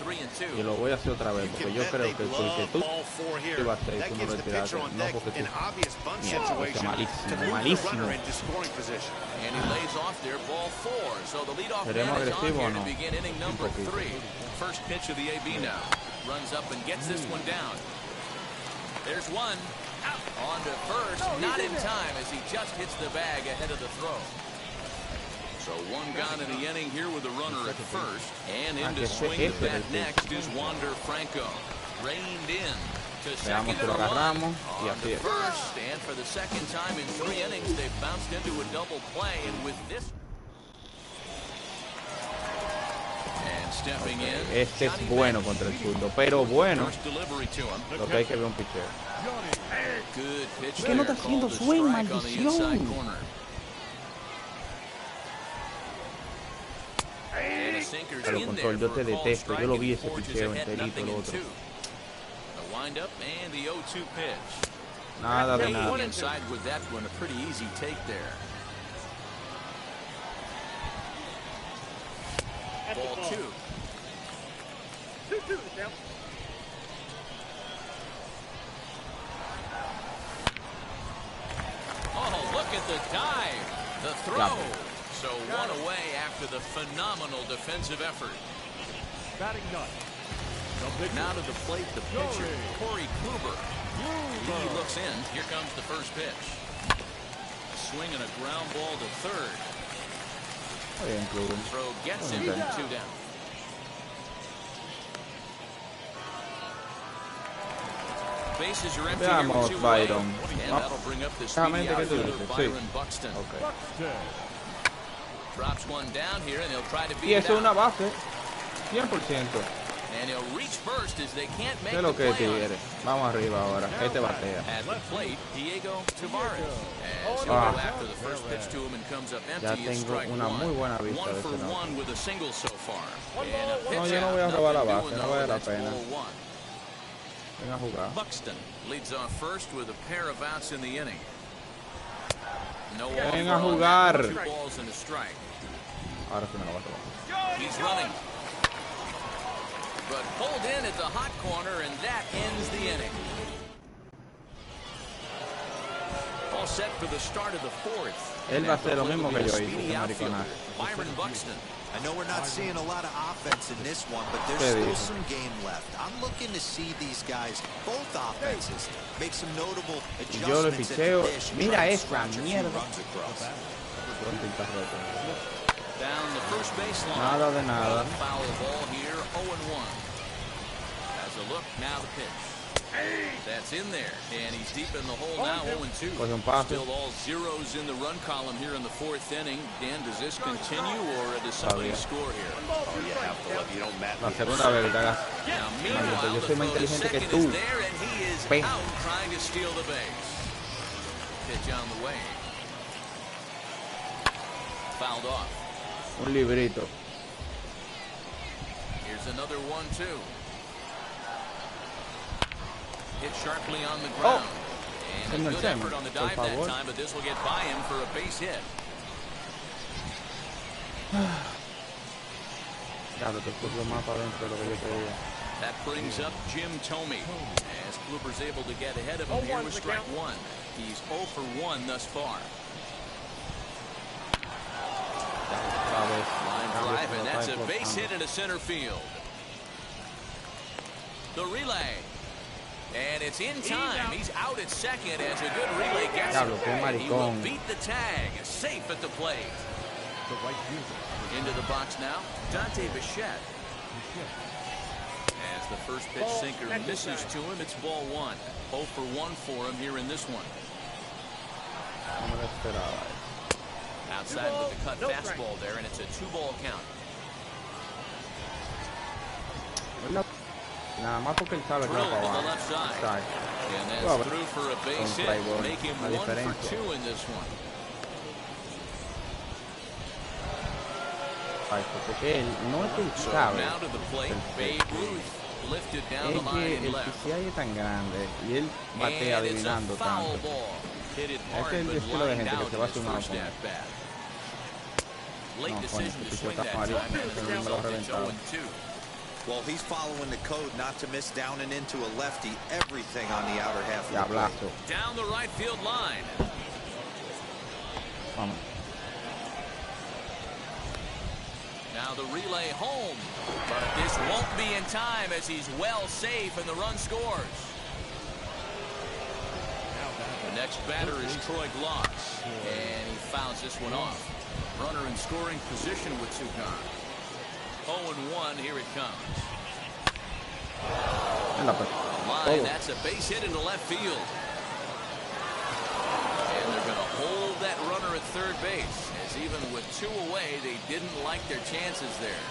Speaker 2: 3-2.
Speaker 1: y lo voy a hacer otra vez porque yo creo que tú
Speaker 4: Ball 4 here.
Speaker 1: ibas a hacer
Speaker 4: That
Speaker 1: tú no
Speaker 4: gives
Speaker 1: lo
Speaker 4: the
Speaker 1: tiraste,
Speaker 4: pitcher on
Speaker 1: no
Speaker 4: deck
Speaker 1: porque tú
Speaker 4: an obvious bunt
Speaker 1: mierda,
Speaker 4: situation to
Speaker 1: malísimo,
Speaker 4: move the
Speaker 1: malísimo.
Speaker 4: runner into scoring position.
Speaker 2: And he lays off there, ball 4. So the leadoff
Speaker 1: ¿Seremos
Speaker 2: man is on
Speaker 1: agresivos o
Speaker 2: here
Speaker 1: no?
Speaker 2: to begin inning number
Speaker 1: Un poquito.
Speaker 2: 3. First pitch of the AB now. Runs up and gets this one down. There's one. Out. On to first. Not in time as he just hits the bag ahead of the throw. So 1 gone in the inning here with a runner at first. And in to swing the bat next is Wander Franco. Reined in to second
Speaker 1: Veamos si lo
Speaker 2: for 1.
Speaker 1: agarramos y
Speaker 2: On
Speaker 1: así
Speaker 2: to
Speaker 1: es.
Speaker 2: first. And for the second time in 3 innings, they've bounced into a double play. And with this... And stepping in,
Speaker 1: Este es
Speaker 2: Johnny
Speaker 1: bueno
Speaker 2: Bench.
Speaker 1: contra el zurdo, pero bueno.
Speaker 2: First delivery to him.
Speaker 1: Lo que hay que ver un picheo.
Speaker 2: Good pitch
Speaker 1: ¿Por qué no
Speaker 2: there,
Speaker 1: está haciendo
Speaker 2: called a
Speaker 1: swing,
Speaker 2: strike on the inside
Speaker 1: maldición?
Speaker 2: corner. sinkers
Speaker 1: Pero
Speaker 2: in
Speaker 1: control,
Speaker 2: there
Speaker 1: yo
Speaker 2: for
Speaker 1: te
Speaker 2: a called
Speaker 1: detesto,
Speaker 2: strike
Speaker 1: yo lo
Speaker 2: and
Speaker 1: vi ese
Speaker 2: Forges
Speaker 1: picheo
Speaker 2: ahead
Speaker 1: enterito, el
Speaker 2: 0-2.
Speaker 1: otro.
Speaker 2: The windup and the 0-2 pitch.
Speaker 1: Nada de nada.
Speaker 2: Way inside with that one, a pretty easy take there. Ball 2. Oh, look at the dive. The throw. So one away after the phenomenal defensive effort.
Speaker 7: Batting none.
Speaker 2: Now to the plate, the pitcher, Corey Kluber. He looks in. Here comes the first pitch. Swinging a ground ball to third.
Speaker 1: Bien, Kluber.
Speaker 2: Throw gets him, 2 down. Bases are empty here with 2 away.
Speaker 1: Byron.
Speaker 2: And that'll bring up the speedy outfield of Byron Buxton.
Speaker 1: Okay.
Speaker 2: Drops one down here, and he'll try to
Speaker 1: Y
Speaker 2: beat it
Speaker 1: eso es una
Speaker 2: out.
Speaker 1: base. 100%.
Speaker 2: And he'll reach first as they can't make
Speaker 1: ¿Qué es
Speaker 2: the
Speaker 1: lo que
Speaker 2: play on it.
Speaker 1: Tigre? Vamos arriba ahora. Este batea.
Speaker 2: At the plate, Diego Tavares. As he'll
Speaker 1: Ah.
Speaker 2: go after the first pitch to him and comes up
Speaker 1: Ya
Speaker 2: empty, it's
Speaker 1: tengo
Speaker 2: strike
Speaker 1: una muy
Speaker 2: one.
Speaker 1: buena vista
Speaker 2: 1
Speaker 1: de
Speaker 2: for
Speaker 1: ese lado.
Speaker 2: 1 with a single so far. And a
Speaker 1: No,
Speaker 2: pitch
Speaker 1: yo no
Speaker 2: out,
Speaker 1: voy a robar la
Speaker 2: nothing
Speaker 1: base,
Speaker 2: doing
Speaker 1: no
Speaker 2: though,
Speaker 1: vale la
Speaker 2: that's
Speaker 1: pena.
Speaker 2: ball 1.
Speaker 1: Ven a jugar.
Speaker 2: Buxton leads off first with a pair of outs in the inning. No
Speaker 1: Ven
Speaker 2: offer
Speaker 1: a
Speaker 2: on
Speaker 1: jugar.
Speaker 2: that, 2 balls and a strike.
Speaker 1: Ahora sí me lo va a tomar.
Speaker 2: He's running. But pulled in at the hot corner, and that ends the inning. All set for the start of the 4th.
Speaker 1: Él va a hacer lo mismo que yo hice,
Speaker 2: Speedy
Speaker 1: ese
Speaker 2: outfielder,
Speaker 1: mariconazo.
Speaker 2: Byron Buxton.
Speaker 3: I know we're not seeing a lot of offense in this one, but there's
Speaker 1: ¿Qué
Speaker 3: still
Speaker 1: dijo?
Speaker 3: some game left. I'm looking to see these guys, both offenses, make some notable
Speaker 1: yo le
Speaker 3: adjustments at
Speaker 1: picheo.
Speaker 3: the dish and
Speaker 1: Mira
Speaker 3: try to
Speaker 1: esa
Speaker 3: scratch a few
Speaker 1: mierda.
Speaker 3: runs across.
Speaker 2: Down the first baseline.
Speaker 1: Nada de nada.
Speaker 2: Foul ball here, 0-1. Has a look, now the pitch. That's in there, and he's deep in the hole now, 0-2.
Speaker 1: Coge un pase.
Speaker 2: Still all zeros in the run column here in the 4th inning. Dan, does this continue, or does somebody score here?
Speaker 4: Oh, you have to love. You don't matter.
Speaker 1: La segunda vez, cagas.
Speaker 2: Now,
Speaker 1: Maldito,
Speaker 2: meanwhile,
Speaker 1: yo
Speaker 2: the
Speaker 1: soy más
Speaker 2: throw to
Speaker 1: inteligente que
Speaker 2: second
Speaker 1: tú.
Speaker 2: is there, and he is
Speaker 1: Ven.
Speaker 2: out trying to steal the base. Pitch on the way. Fouled off.
Speaker 1: Un librito.
Speaker 2: Here's another 1-2. Hit sharply on the ground. And a good effort on the dive that time, but this will get by him for a base hit.
Speaker 1: Claro, te puso más para adentro de lo que yo quería.
Speaker 2: That brings up Jim Thome. As Kluber's able to get ahead of him here with strike 1. He's 0 for 1 thus far. Line drive, and that's a base hit into center field. The relay. And it's in time. He's out at second as a good relay gets him. He will beat the tag. Safe at the plate. Into the box now, Dante Bichette. As the first pitch sinker misses to him, it's ball 1. 0 for 1 for him here in this one.
Speaker 1: No me lo esperaba.
Speaker 2: Outside with the cut fastball there, and it's a 2-ball count.
Speaker 1: Nada más porque él sabe que va
Speaker 2: Drilled
Speaker 1: para
Speaker 2: to the
Speaker 1: abajo.
Speaker 2: left side.
Speaker 1: Side.
Speaker 2: And that's
Speaker 1: Well,
Speaker 2: through for a base
Speaker 1: con
Speaker 2: hit,
Speaker 1: fly
Speaker 2: make him
Speaker 1: la
Speaker 2: 1 for
Speaker 1: diferencia.
Speaker 2: 2 in this one.
Speaker 1: Porque él no es que él
Speaker 2: So
Speaker 1: sabe,
Speaker 2: now to the plate, Babe Ruth lifted down the
Speaker 1: es
Speaker 2: line
Speaker 1: que
Speaker 2: and
Speaker 1: el
Speaker 2: left.
Speaker 1: PCI es tan grande y él batea
Speaker 2: And it's a
Speaker 1: adivinando
Speaker 2: foul
Speaker 1: tanto.
Speaker 2: ball. Hit it
Speaker 1: Es
Speaker 2: hard,
Speaker 1: que el
Speaker 2: but
Speaker 1: estilo de
Speaker 2: lined
Speaker 1: gente que
Speaker 2: out
Speaker 1: se
Speaker 2: in
Speaker 1: va a
Speaker 2: his
Speaker 1: sumar
Speaker 2: first
Speaker 1: con él.
Speaker 2: at bat. Late
Speaker 1: No,
Speaker 2: decision
Speaker 1: coño,
Speaker 2: to
Speaker 1: el
Speaker 2: swing
Speaker 1: picheo
Speaker 2: that
Speaker 1: está
Speaker 2: time,
Speaker 1: mal,
Speaker 2: and as a
Speaker 1: pero no me lo
Speaker 2: result,
Speaker 1: ha
Speaker 2: it's
Speaker 1: reventado.
Speaker 2: 0-2.
Speaker 3: Well, he's following the code not to miss down and into a lefty. Everything on the outer half of the plate.
Speaker 1: Diablazo.
Speaker 2: Down the right field line.
Speaker 1: Vamos.
Speaker 2: Now the relay home, but this won't be in time as he's well safe and the run scores. The next batter is Troy Glaus, and he fouls this one off. Runner in scoring position with 2 gone. 0-1, here it comes. Line, that's a base hit into left field. And they're going to hold that runner at third base, as even with 2 away, they didn't like their chances there.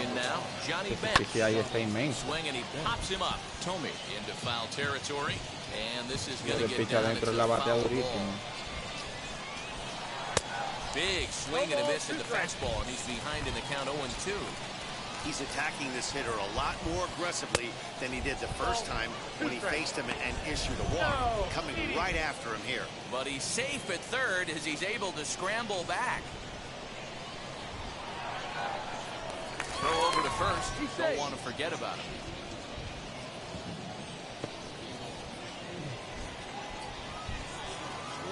Speaker 2: In now, Johnny Bench. Swing, and he pops him up. Thome into foul territory, and this is going to get down into the foul ball. Big swing and a miss at the fastball, and he's behind in the count 0-2.
Speaker 4: He's attacking this hitter a lot more aggressively than he did the first time when he faced him and issued a walk. Coming right after him here.
Speaker 2: But he's safe at third as he's able to scramble back. Throw over to first. Don't want to forget about him.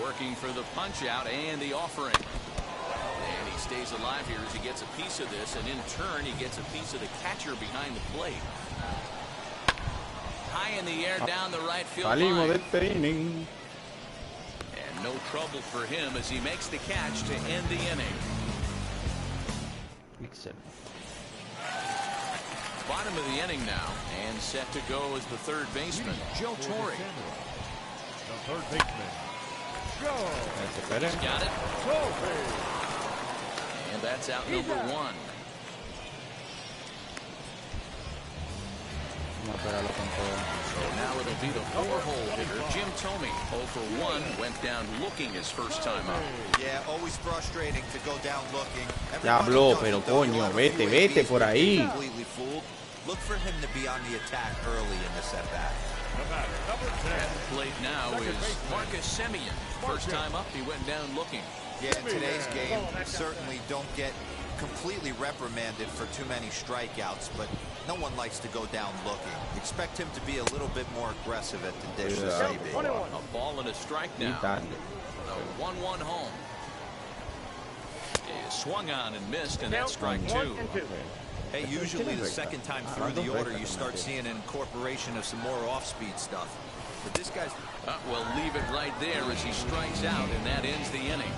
Speaker 2: Working for the punch out and the offering. And he stays alive here as he gets a piece of this, and in turn he gets a piece of the catcher behind the plate. High in the air down the right field line. And no trouble for him as he makes the catch to end the inning.
Speaker 1: Excellent.
Speaker 2: Bottom of the inning now, and set to go as the third baseman, Joe Torre.
Speaker 7: The third baseman, Joe.
Speaker 2: He's got it. And that's out number one. So now it'll be the 4-hole hitter, Jim Thome. 0 for 1, went down looking his first time up.
Speaker 3: Yeah, always frustrating to go down looking.
Speaker 1: Ya habló, pero coño, vete por ahí.
Speaker 3: Completely fooled. Look for him to be on the attack early in this at-bat.
Speaker 2: At the plate now is Marcus Semien. First time up, he went down looking.
Speaker 3: Yeah, in today's game, certainly don't get completely reprimanded for too many strikeouts, but no one likes to go down looking. Expect him to be a little bit more aggressive at the dish this AB.
Speaker 2: A ball and a strike now. The 1-1 home. He swung on and missed, and that's strike 2.
Speaker 3: Hey, usually the second time through the order, you start seeing an incorporation of some more off-speed stuff. But this guy's...
Speaker 2: We'll leave it right there as he strikes out, and that ends the inning.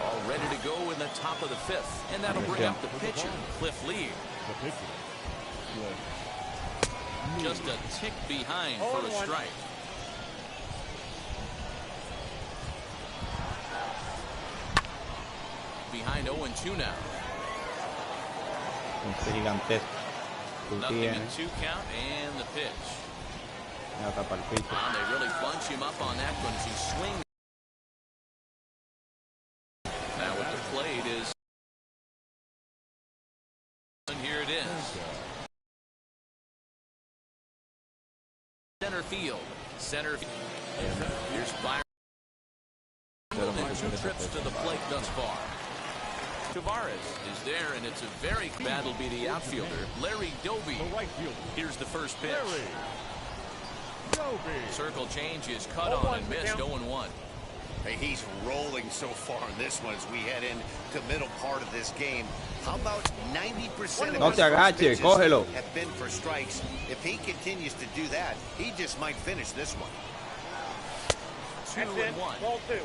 Speaker 2: All ready to go in the top of the 5th, and that'll bring up the pitcher, Cliff Lee. Just a tick behind for a strike. Behind 0-2 now. Nothing in 2 count, and the pitch. They really bunch him up on that one as he swings. Now at the plate is, and here it is. Center field. Here's Byron. 2 trips to the plate thus far. Tavares is there, and it's a very battle be the outfielder, Larry Doby. Here's the first pitch. Circle change is cut on and missed. 0-1.
Speaker 4: Hey, he's rolling so far in this one as we head into the middle part of this game. How about 90% of his pitches have been for strikes? If he continues to do that, he just might finish this one.
Speaker 2: 2-1. Ball 2.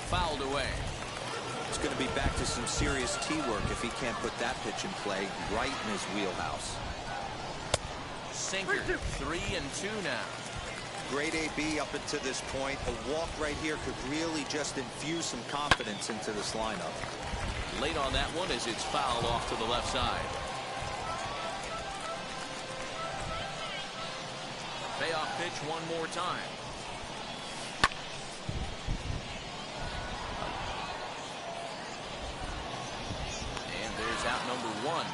Speaker 2: Fouled away.
Speaker 3: It's going to be back to some serious T-work if he can't put that pitch in play right in his wheelhouse.
Speaker 2: Sinker, 3-2 now.
Speaker 3: Great AB up until this point. A walk right here could really just infuse some confidence into this lineup.
Speaker 2: Late on that one as it's fouled off to the left side. Payoff pitch one more time. And there's out number 1.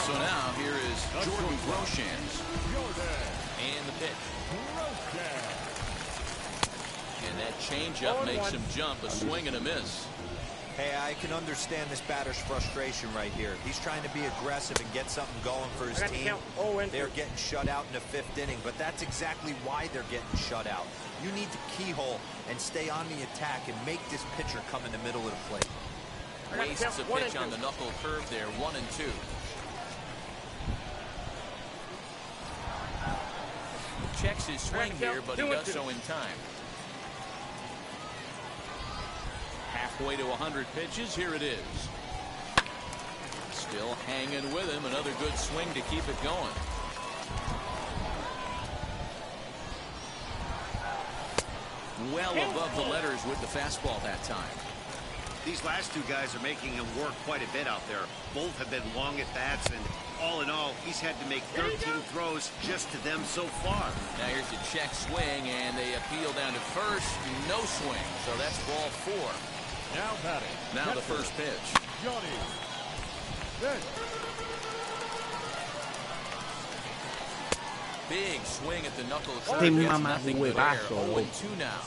Speaker 2: So now here is Jordan Groshans. And the pitch. And that changeup makes him jump. A swing and a miss.
Speaker 3: Hey, I can understand this batter's frustration right here. He's trying to be aggressive and get something going for his team. They're getting shut out in the 5th inning, but that's exactly why they're getting shut out. You need to keyhole and stay on the attack and make this pitcher come in the middle of the plate.
Speaker 2: Wastes a pitch on the knuckle curve there. 1-2. Checks his swing here, but he does so in time. Halfway to 100 pitches. Here it is. Still hanging with him. Another good swing to keep it going. Well above the letters with the fastball that time.
Speaker 4: These last two guys are making him work quite a bit out there. Both have been long at bats, and all in all, he's had to make 13 throws just to them so far.
Speaker 2: Now here's a check swing, and they appeal down to first. No swing, so that's ball 4.
Speaker 7: Now batting.
Speaker 2: Now the first pitch.
Speaker 7: Johnny. Then.
Speaker 2: Big swing at the knuckle.
Speaker 1: Nothing but air.
Speaker 2: 0-2 now.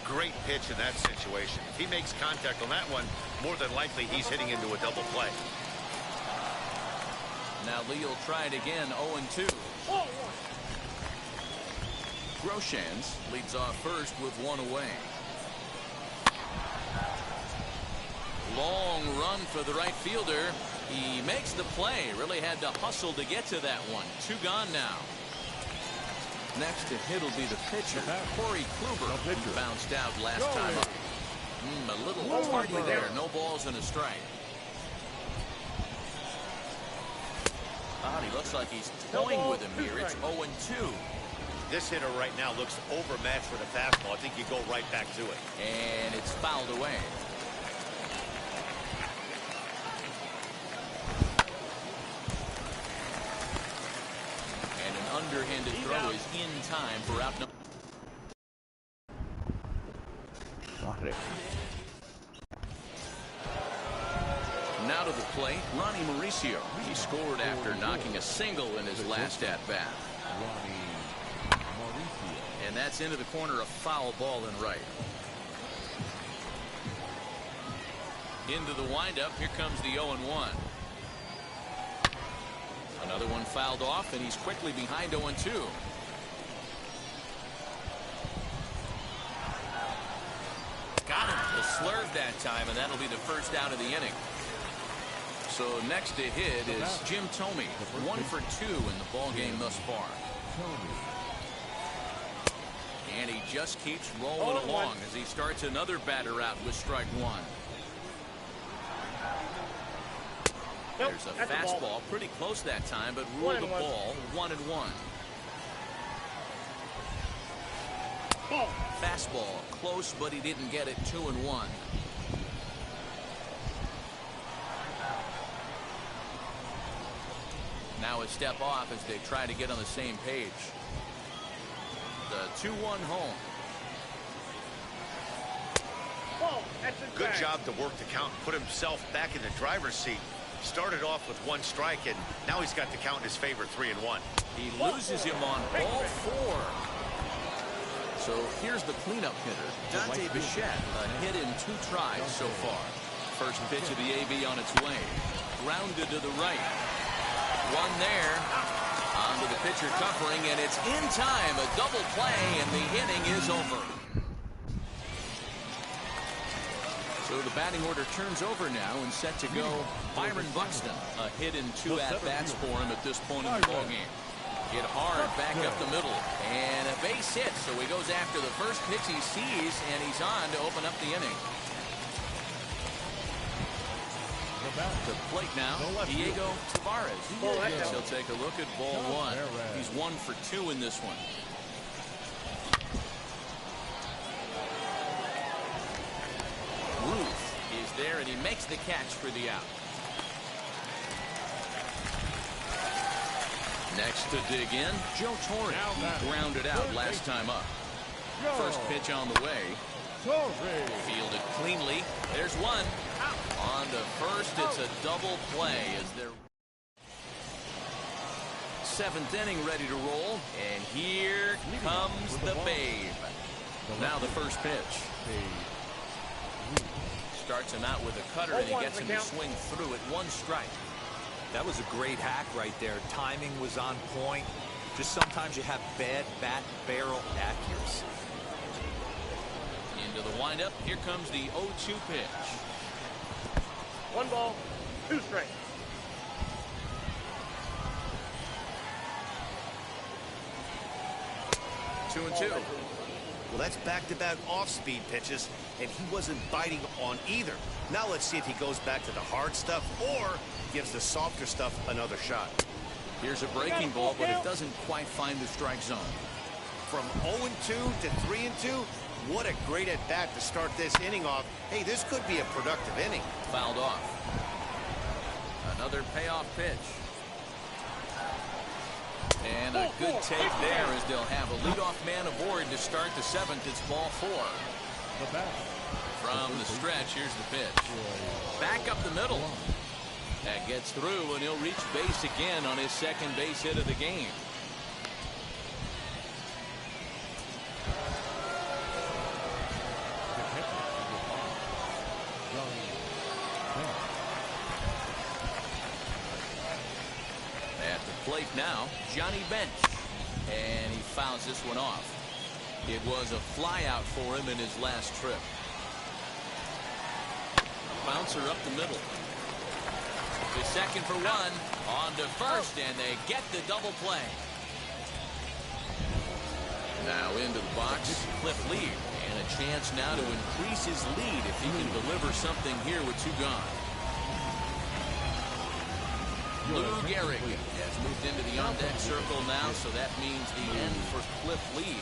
Speaker 4: Great pitch in that situation. If he makes contact on that one, more than likely he's hitting into a double play.
Speaker 2: Now Lee will try it again, 0-2. Groshans leads off first with 1 away. Long run for the right fielder. He makes the play. Really had to hustle to get to that one. 2 gone now. Next to hit will be the pitcher, Corey Kluber, who bounced out last time up. A little tardy there. No balls and a strike. He looks like he's toying with him here. It's 0-2.
Speaker 4: This hitter right now looks overmatched with a fastball. I think you go right back to it.
Speaker 2: And it's fouled away. And an underhanded throw is in time for out number. Now to the plate, Ronnie Mauricio. He scored after knocking a single in his last at-bat. And that's into the corner, a foul ball and right. Into the windup, here comes the 0-1. Another one fouled off, and he's quickly behind 0-2. Got him. The slurve that time, and that'll be the first out of the inning. So next to hit is Jim Thome, 1 for 2 in the ball game thus far. And he just keeps rolling along as he starts another batter out with strike 1. There's a fastball pretty close that time, but ruled the ball 1-1. Fastball close, but he didn't get it. 2-1. Now a step off as they try to get on the same page. The 2-1 home.
Speaker 4: Good job to work the count and put himself back in the driver's seat. Started off with 1 strike, and now he's got the count in his favor, 3-1.
Speaker 2: He loses him on all 4. So here's the cleanup hitter, Dante Bichette, a hit in 2 tries so far. First pitch of the AB on its way. Grounded to the right. 1 there. Onto the pitcher covering, and it's in time. A double play, and the inning is over. So the batting order turns over now and set to go Byron Buxton. A hit in 2 at-bats for him at this point in the ballgame. Hit hard back up the middle. And a base hit, so he goes after the first pitch he sees, and he's on to open up the inning. To plate now, Diego Taveras. He'll take a look at ball 1. He's 1 for 2 in this one. Ruth is there, and he makes the catch for the out. Next to dig in, Joe Torre. He grounded out last time up. First pitch on the way. Fielded cleanly. There's 1. On to first, it's a double play as they're 7th inning ready to roll, and here comes the babe. Now the first pitch. Starts him out with a cutter, and he gets him to swing through at 1 strike.
Speaker 3: That was a great hack right there. Timing was on point. Just sometimes you have bad bat barrel accuracy.
Speaker 2: Into the windup, here comes the 0-2 pitch.
Speaker 8: 1 ball, 2 strikes.
Speaker 2: Two and two.
Speaker 4: Well, that's back-to-back off-speed pitches, and he wasn't biting on either. Now let's see if he goes back to the hard stuff or gives the softer stuff another shot.
Speaker 2: Here's a breaking ball, but it doesn't quite find the strike zone.
Speaker 4: From 0-2 to 3-2, What a great at-bat to start this inning off. Hey, this could be a productive inning.
Speaker 2: Fouled off. Another payoff pitch. And a good take there as they'll have a leadoff man aboard to start the 7th. It's ball 4. From the stretch, here's the pitch. Back up the middle. That gets through, and he'll reach base again on his second base hit of the game. At the plate now, Johnny Bench. And he fouls this one off. It was a fly out for him in his last trip. Bouncer up the middle. The second for one. On to first, and they get the double play. Now into the box, Cliff Lee. And a chance now to increase his lead if he can deliver something here with 2 gone. Lou Gehrig has moved into the on-deck circle now, so that means the end for Cliff Lee.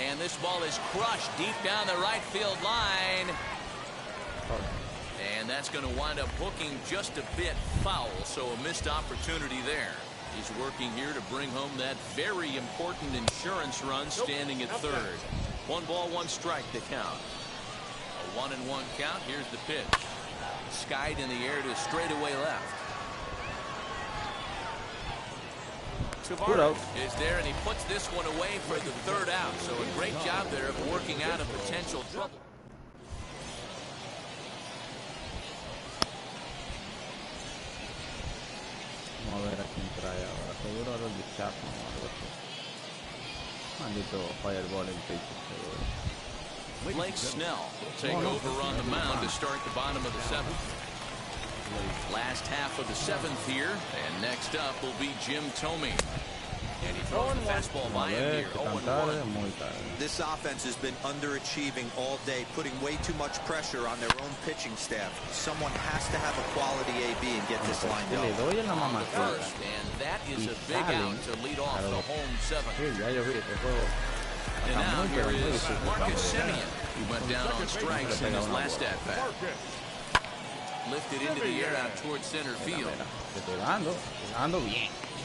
Speaker 2: And this ball is crushed deep down the right field line. And that's going to wind up hooking just a bit foul, so a missed opportunity there. He's working here to bring home that very important insurance run, standing at third. 1 ball, 1 strike to count. A 1-1 count. Here's the pitch. Skied in the air to straightaway left. Tavares is there, and he puts this one away for the 3rd out. So a great job there of working out of potential trouble.
Speaker 1: Vamos a ver a quién trae ahora. Seguro a los de Chapman o algo así. Maldito Fireball en pitch.
Speaker 2: Blake Snell will take over on the mound to start the bottom of the 7th. Last half of the 7th here, and next up will be Jim Thome. And he throws the fastball by him here, 0-1.
Speaker 3: This offense has been underachieving all day, putting way too much pressure on their own pitching staff. Someone has to have a quality AB and get this lined up.
Speaker 2: First, and that is a big out to lead off the home 7th. And now here is Marcus Semien. He went down on strikes in his last at-bat. Lifted into the air out towards center field.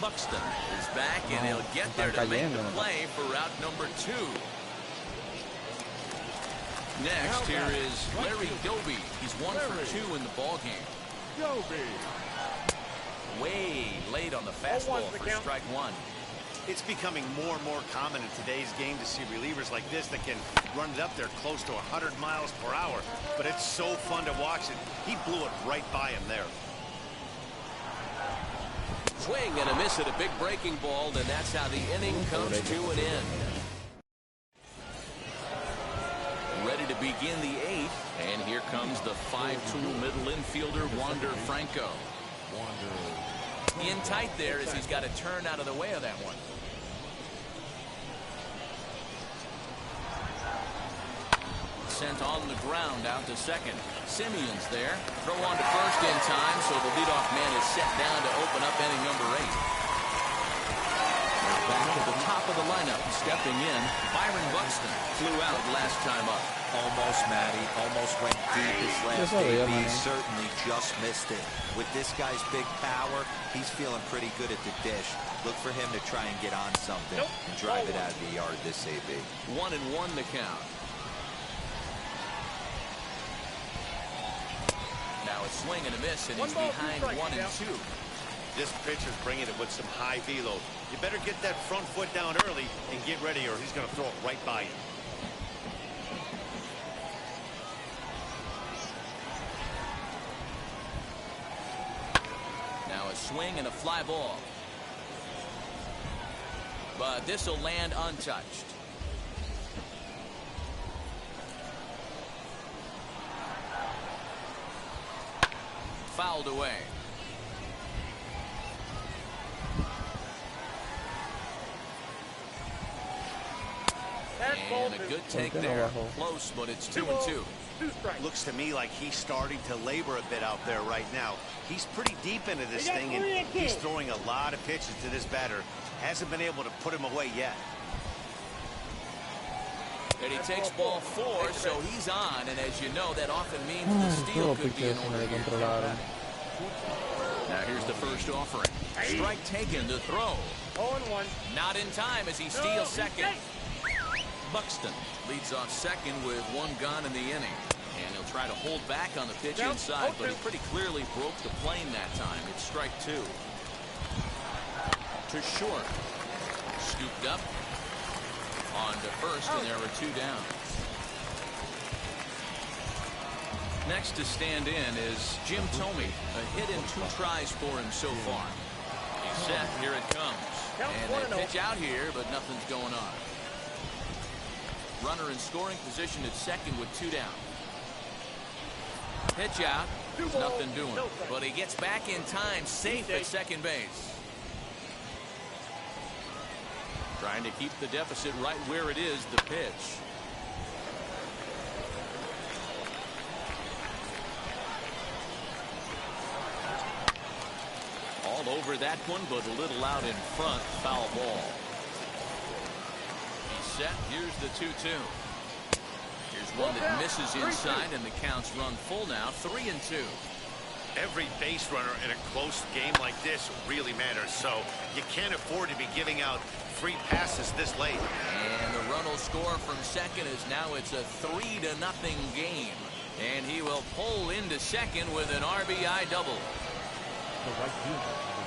Speaker 2: Buxton is back, and he'll get there to make the play for route number 2. Next, here is Larry Doby. He's 1 for 2 in the ballgame. Way late on the fastball for strike 1.
Speaker 4: It's becoming more and more common in today's game to see relievers like this that can run it up there close to 100 miles per hour. But it's so fun to watch it. He blew it right by him there.
Speaker 2: Swing and a miss at a big breaking ball, and that's how the inning comes to an end. Ready to begin the 8th, and here comes the 5-tool middle infielder, Wander Franco. In tight there as he's got to turn out of the way of that one. Sent on the ground out to second. Simeon's there. Throw on to first in time, so the leadoff man is set down to open up inning number 8. Back to the top of the lineup, stepping in, Byron Buxton flew out last time up.
Speaker 3: Almost, Matty. Almost went deep his last game. He certainly just missed it. With this guy's big power, he's feeling pretty good at the dish. Look for him to try and get on something and drive it out of the yard this AB.
Speaker 2: 1-1 the count. Now a swing and a miss, and he's behind 1-2.
Speaker 4: This pitcher's bringing it with some high velo. You better get that front foot down early and get ready, or he's going to throw it right by you.
Speaker 2: Now a swing and a fly ball. But this will land untouched. Fouled away. And a good take there. Close, but it's 2-2.
Speaker 4: Looks to me like he's starting to labor a bit out there right now. He's pretty deep into this thing, and he's throwing a lot of pitches to this batter. Hasn't been able to put him away yet.
Speaker 2: And he takes ball 4, so he's on. And as you know, that often means the steal could be in order here. Now here's the first offering. Strike taken to throw.
Speaker 8: 0-1.
Speaker 2: Not in time as he steals second. Buxton leads off second with 1 gone in the inning. And he'll try to hold back on the pitch inside, but he pretty clearly broke the plane that time. It's strike 2. To short. Scooped up. On to first, and there are 2 down. Next to stand in is Jim Thome. A hit in 2 tries for him so far. He's set. Here it comes. And they pitch out here, but nothing's going on. Runner in scoring position at second with 2 down. Pitch out. There's nothing doing. But he gets back in time, safe at second base. Trying to keep the deficit right where it is, the pitch. All over that one, but a little out in front. Foul ball. He's set. Here's the 2-2. Here's one that misses inside, and the count's run full now. 3-2.
Speaker 4: Every base runner in a close game like this really matters, so you can't afford to be giving out free passes this late.
Speaker 2: And the run will score from second as now it's a 3-0 game. And he will pull into second with an RBI double.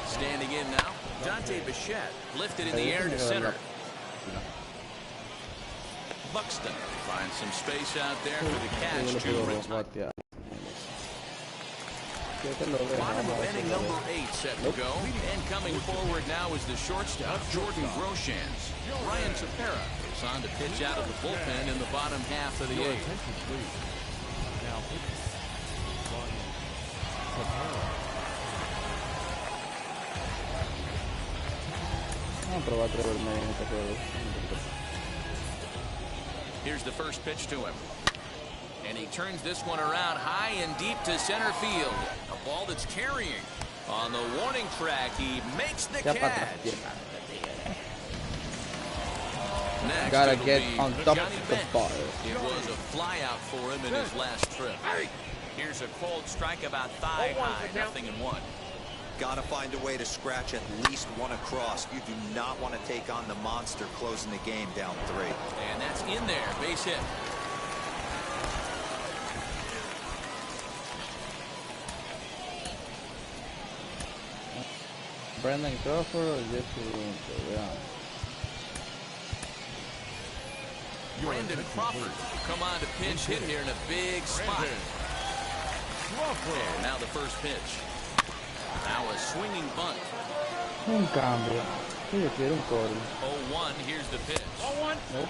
Speaker 2: Standing in now, Dante Bichette lifted in the air to center. Buxton finds some space out there for the catch to bottom of inning number 8 set to go. And coming forward now is the shortstop, Jordan Groshans. Ryan Tepera is on to pitch out of the bullpen in the bottom half of the 8th. Here's the first pitch to him. And he turns this one around high and deep to center field. A ball that's carrying. On the warning track, he makes the catch. Next,
Speaker 1: gotta get on top
Speaker 2: Johnny
Speaker 1: of the
Speaker 2: Bench.
Speaker 1: ball.
Speaker 2: It was a flyout for him in his last trip. Here's a cold strike about thigh high, 0-1.
Speaker 3: Got to find a way to scratch at least 1 across. You do not want to take on the monster closing the game down 3.
Speaker 2: And that's in there, base hit.
Speaker 1: Brandon Crawford or Jesse Winter, yeah.
Speaker 2: Brandon Crawford come on to pinch hit here in a big spot. And now the first pitch. Now a swinging bunt.
Speaker 1: Un cambio. Yo quiero un core.
Speaker 2: 0-1, here's the pitch.
Speaker 8: 0-1.
Speaker 1: Nope.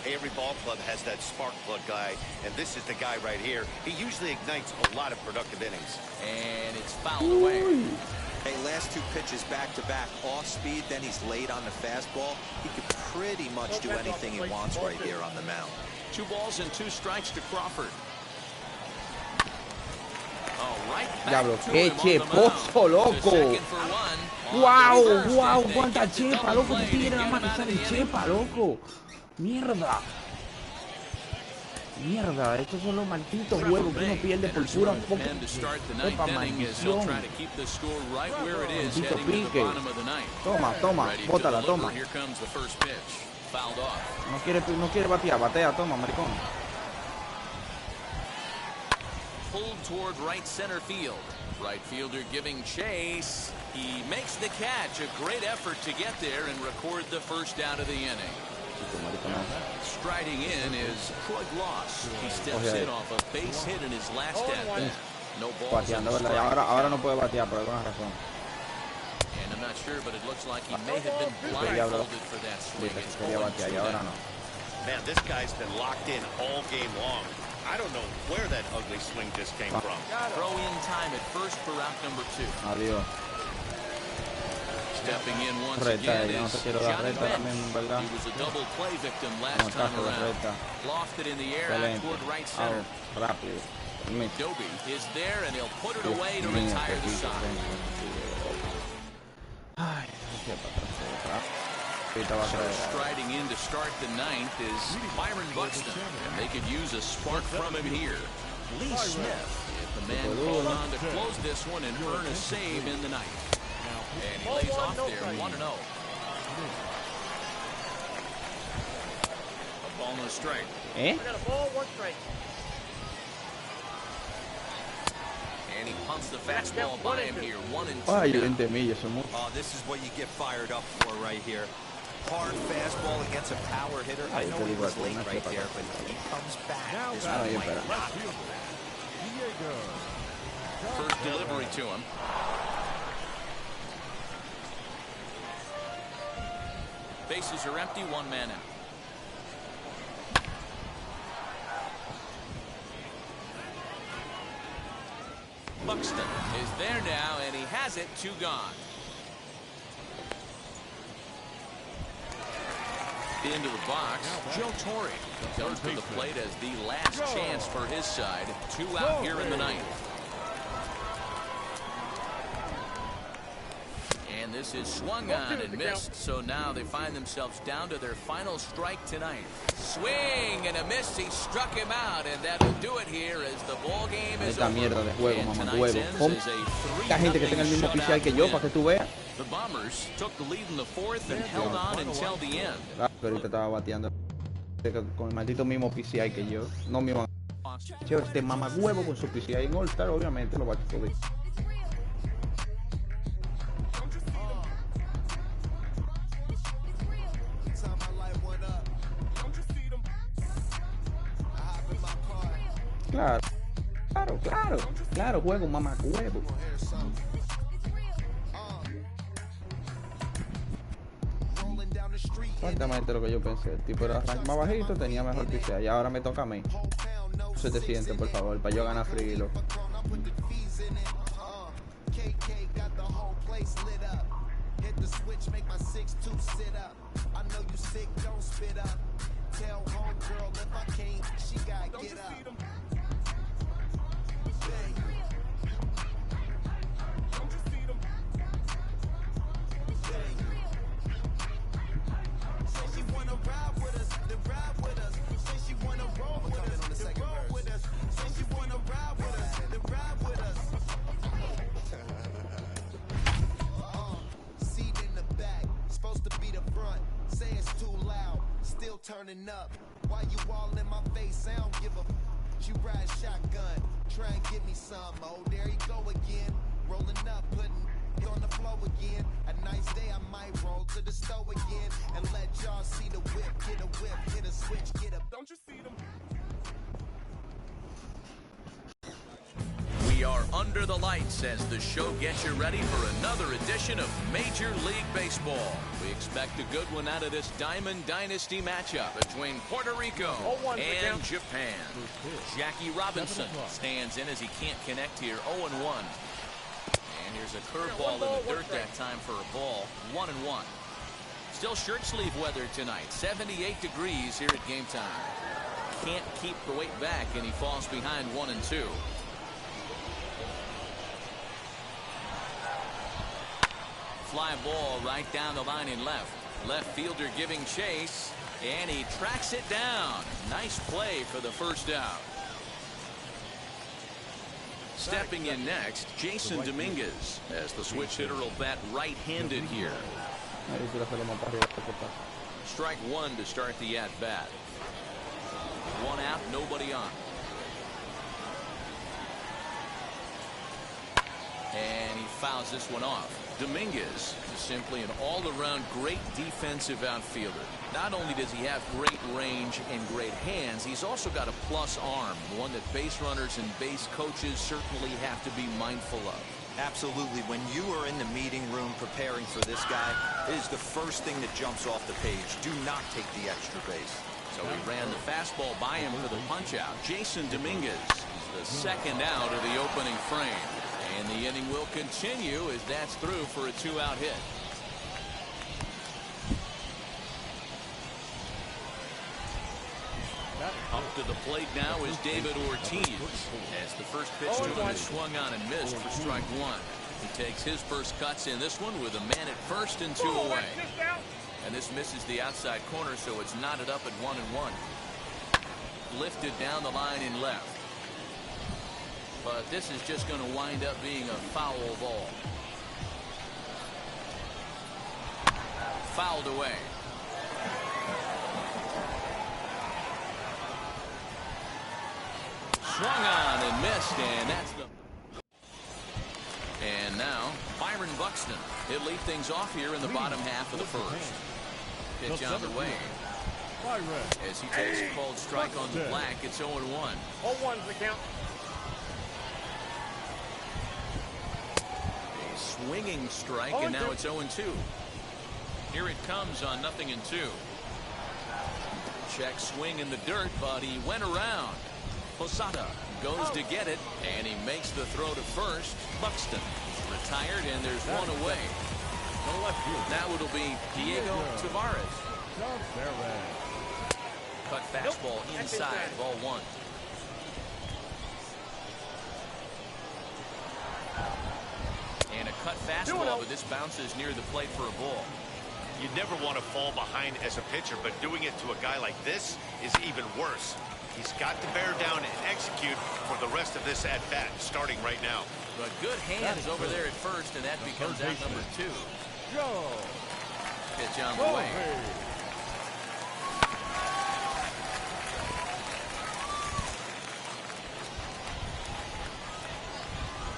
Speaker 4: Hey, every ball club has that spark plug guy, and this is the guy right here. He usually ignites a lot of productive innings.
Speaker 2: And it's fouled away.
Speaker 3: Hey, last 2 pitches back-to-back off speed, then he's late on the fastball. He could pretty much do anything he wants right here on the mound.
Speaker 2: 2 balls and 2 strikes to Crawford. Oh, right back
Speaker 1: Diablo,
Speaker 2: to
Speaker 1: qué
Speaker 2: him on the
Speaker 1: cheposo,
Speaker 2: mound.
Speaker 1: loco.
Speaker 2: To second for 1.
Speaker 1: Wow,
Speaker 2: On
Speaker 1: wow,
Speaker 2: to first, and they
Speaker 1: cuánta
Speaker 2: get the
Speaker 1: chepa,
Speaker 2: double
Speaker 1: loco.
Speaker 2: play
Speaker 1: Te
Speaker 2: to
Speaker 1: tigre
Speaker 2: get
Speaker 1: la
Speaker 2: him
Speaker 1: mano
Speaker 2: out of
Speaker 1: sale
Speaker 2: the inning.
Speaker 1: chepa, loco. Mierda. Mierda, estos son los malditos juegos que uno pierde por pura
Speaker 2: And to start the 9th inning as he'll try to keep the score right where it is
Speaker 1: Maldito
Speaker 2: heading to the
Speaker 1: pique.
Speaker 2: bottom of the 9th.
Speaker 1: Toma, toma,
Speaker 2: Ready to
Speaker 1: bótala,
Speaker 2: deliver.
Speaker 1: toma.
Speaker 2: Here comes the first pitch. Fouled off.
Speaker 1: No quiere batear, batea, toma, maricón.
Speaker 2: Pulled toward right center field. Right fielder giving chase. He makes the catch. A great effort to get there and record the first out of the inning. Striding in is Troy Gloss. He steps in off a base hit in his last at-bat. No balls in
Speaker 1: Bateando,
Speaker 2: the
Speaker 1: ¿verdad?
Speaker 2: strike.
Speaker 1: Ahora no puede batear por alguna razón.
Speaker 2: And I'm not sure, but it looks like he may have been blindfolded for that swing. It's
Speaker 1: Quería batear y ahora no.
Speaker 4: Man, this guy's been locked in all game long. I don't know where that ugly swing just came from.
Speaker 2: Throw in time at first for out number 2.
Speaker 1: Adiós.
Speaker 2: Stepping in once
Speaker 1: Reta,
Speaker 2: again
Speaker 1: yo no
Speaker 2: is
Speaker 1: te quiero dar
Speaker 2: Johnny
Speaker 1: reta
Speaker 2: Bench.
Speaker 1: también, ¿verdad?
Speaker 2: He was a double play victim
Speaker 1: No,
Speaker 2: last time
Speaker 1: caso de
Speaker 2: around.
Speaker 1: reta.
Speaker 2: Lofted in the air out
Speaker 1: Excelente.
Speaker 2: toward right center.
Speaker 1: Rápido. Permite.
Speaker 2: Dobie is there and he'll put it
Speaker 1: Dios
Speaker 2: away to
Speaker 1: mío,
Speaker 2: retire
Speaker 1: qué
Speaker 2: the
Speaker 1: pico
Speaker 2: side.
Speaker 1: tengo. Ay, qué para atrás.
Speaker 2: Striding in to start the ninth is Byron Buxton, and they could use a spark from him here. Lee Smith is the man called on to close this one and earn a save in the ninth. And he lays off there 1-0. A ball and a strike.
Speaker 8: I got a ball, 1 strike.
Speaker 2: And he pumps the fastball by him here, 1-2.
Speaker 3: Oh, this is what you get fired up for right here. Hard fastball against a power hitter. I know he was late right there, but he comes back. This one might not.
Speaker 2: First delivery to him. Bases are empty, 1 man out. Buxton is there now, and he has it, 2 gone. Into the box, Joe Torre comes to the plate as the last chance for his side. 2 out here in the ninth. And this is swung on and missed, so now they find themselves down to their final strike tonight. Swing and a miss, he struck him out, and that'll do it here as the ball game is over. And tonight's ends is a 3-0 shutout. The Bombers took the lead in the fourth and held on until the end.
Speaker 1: Ahorita estaba bateando con el maldito mismo PCI que yo. No me iban a... Este mamagüevo con su PCI en All-Star, obviamente lo va a joder. Claro, juego mamagüevo. Exactamente lo que yo pensé. El tipo era rank más bajito, tenía mejor PCI. Y ahora me toca a mí. 700, por favor, para yo ganar frilo.
Speaker 9: Turning up, why you all in my face? I don't give a you ride shotgun, try and get me some. Oh, there you go again, rolling up, putting it on the floor again. A nice day, I might roll to the store again and let y'all see the whip, get a whip, hit a switch, get up. Don't you see them?
Speaker 2: We are under the lights as the show gets you ready for another edition of Major League Baseball. We expect a good one out of this Diamond Dynasty matchup between Puerto Rico and Japan. Jackie Robinson stands in as he can't connect here, 0-1. And here's a curveball in the dirt that time for a ball, 1-1. Still shirt sleeve weather tonight, 78 degrees here at game time. Can't keep the weight back, and he falls behind 1-2. Fly ball right down the line in left. Left fielder giving chase, and he tracks it down. Nice play for the first out. Stepping in next, Jason Dominguez, as the switch hitter will bat right-handed here. Strike 1 to start the at-bat. 1 out, nobody on. And he fouls this one off. Dominguez is simply an all-around great defensive outfielder. Not only does he have great range and great hands, he's also got a plus arm, one that base runners and base coaches certainly have to be mindful of.
Speaker 3: Absolutely. When you are in the meeting room preparing for this guy, it is the first thing that jumps off the page. Do not take the extra base.
Speaker 2: So he ran the fastball by him for the punch-out. Jason Dominguez is the second out of the opening frame. And the inning will continue as that's through for a 2-out hit. Up to the plate now is David Ortiz. As the first pitch to him is swung on and missed for strike 1. He takes his first cuts in this one with a man at first and 2 away. And this misses the outside corner, so it's knotted up at 1-1. Lifted down the line in left. But this is just going to wind up being a foul ball. Fouled away. Swung on and missed, and that's the... And now, Byron Buxton. He'll lead things off here in the bottom half of the first. Pitch on the way. As he takes a called strike on the black, it's 0-1.
Speaker 8: 0-1's the count.
Speaker 2: A swinging strike, and now it's 0-2. Here it comes on 0-2. Check swing in the dirt, but he went around. Posada goes to get it, and he makes the throw to first. Buxton retired, and there's one away. Now it'll be Diego Tavares. Cut fastball inside, ball 1. And a cut fastball, but this bounces near the plate for a ball.
Speaker 4: You never want to fall behind as a pitcher, but doing it to a guy like this is even worse. He's got to bear down and execute for the rest of this at-bat, starting right now.
Speaker 2: But good hands over there at first, and that becomes out number 2. Pitch on the way.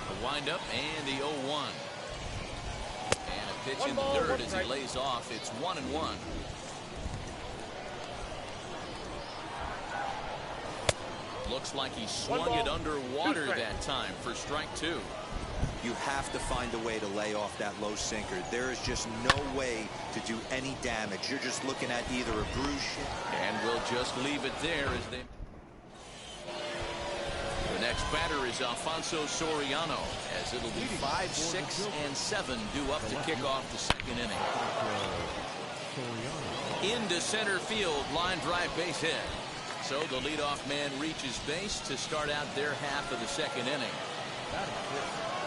Speaker 2: A wind-up and the 0-1. And a pitch in the dirt as he lays off. It's 1-1. Looks like he swung it underwater that time for strike 2.
Speaker 3: You have to find a way to lay off that low sinker. There is just no way to do any damage. You're just looking at either a bruise.
Speaker 2: And we'll just leave it there as they... The next batter is Alfonso Soriano, as it'll be 5, 6, and 7 due up to kick off the second inning. Into center field, line drive base hit. So the leadoff man reaches base to start out their half of the second inning.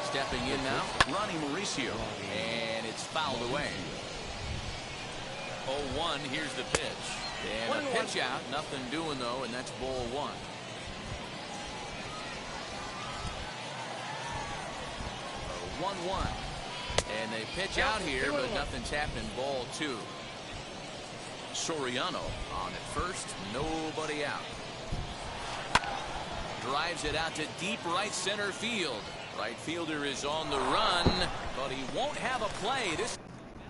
Speaker 2: Stepping in now, Ronnie Mauricio, and it's fouled away. 0-1, here's the pitch. And a pitch out, nothing doing though, and that's ball 1. A 1-1. And they pitch out here, but nothing's happening, ball 2. Soriano on at first, nobody out. Drives it out to deep right center field. Right fielder is on the run, but he won't have a play. This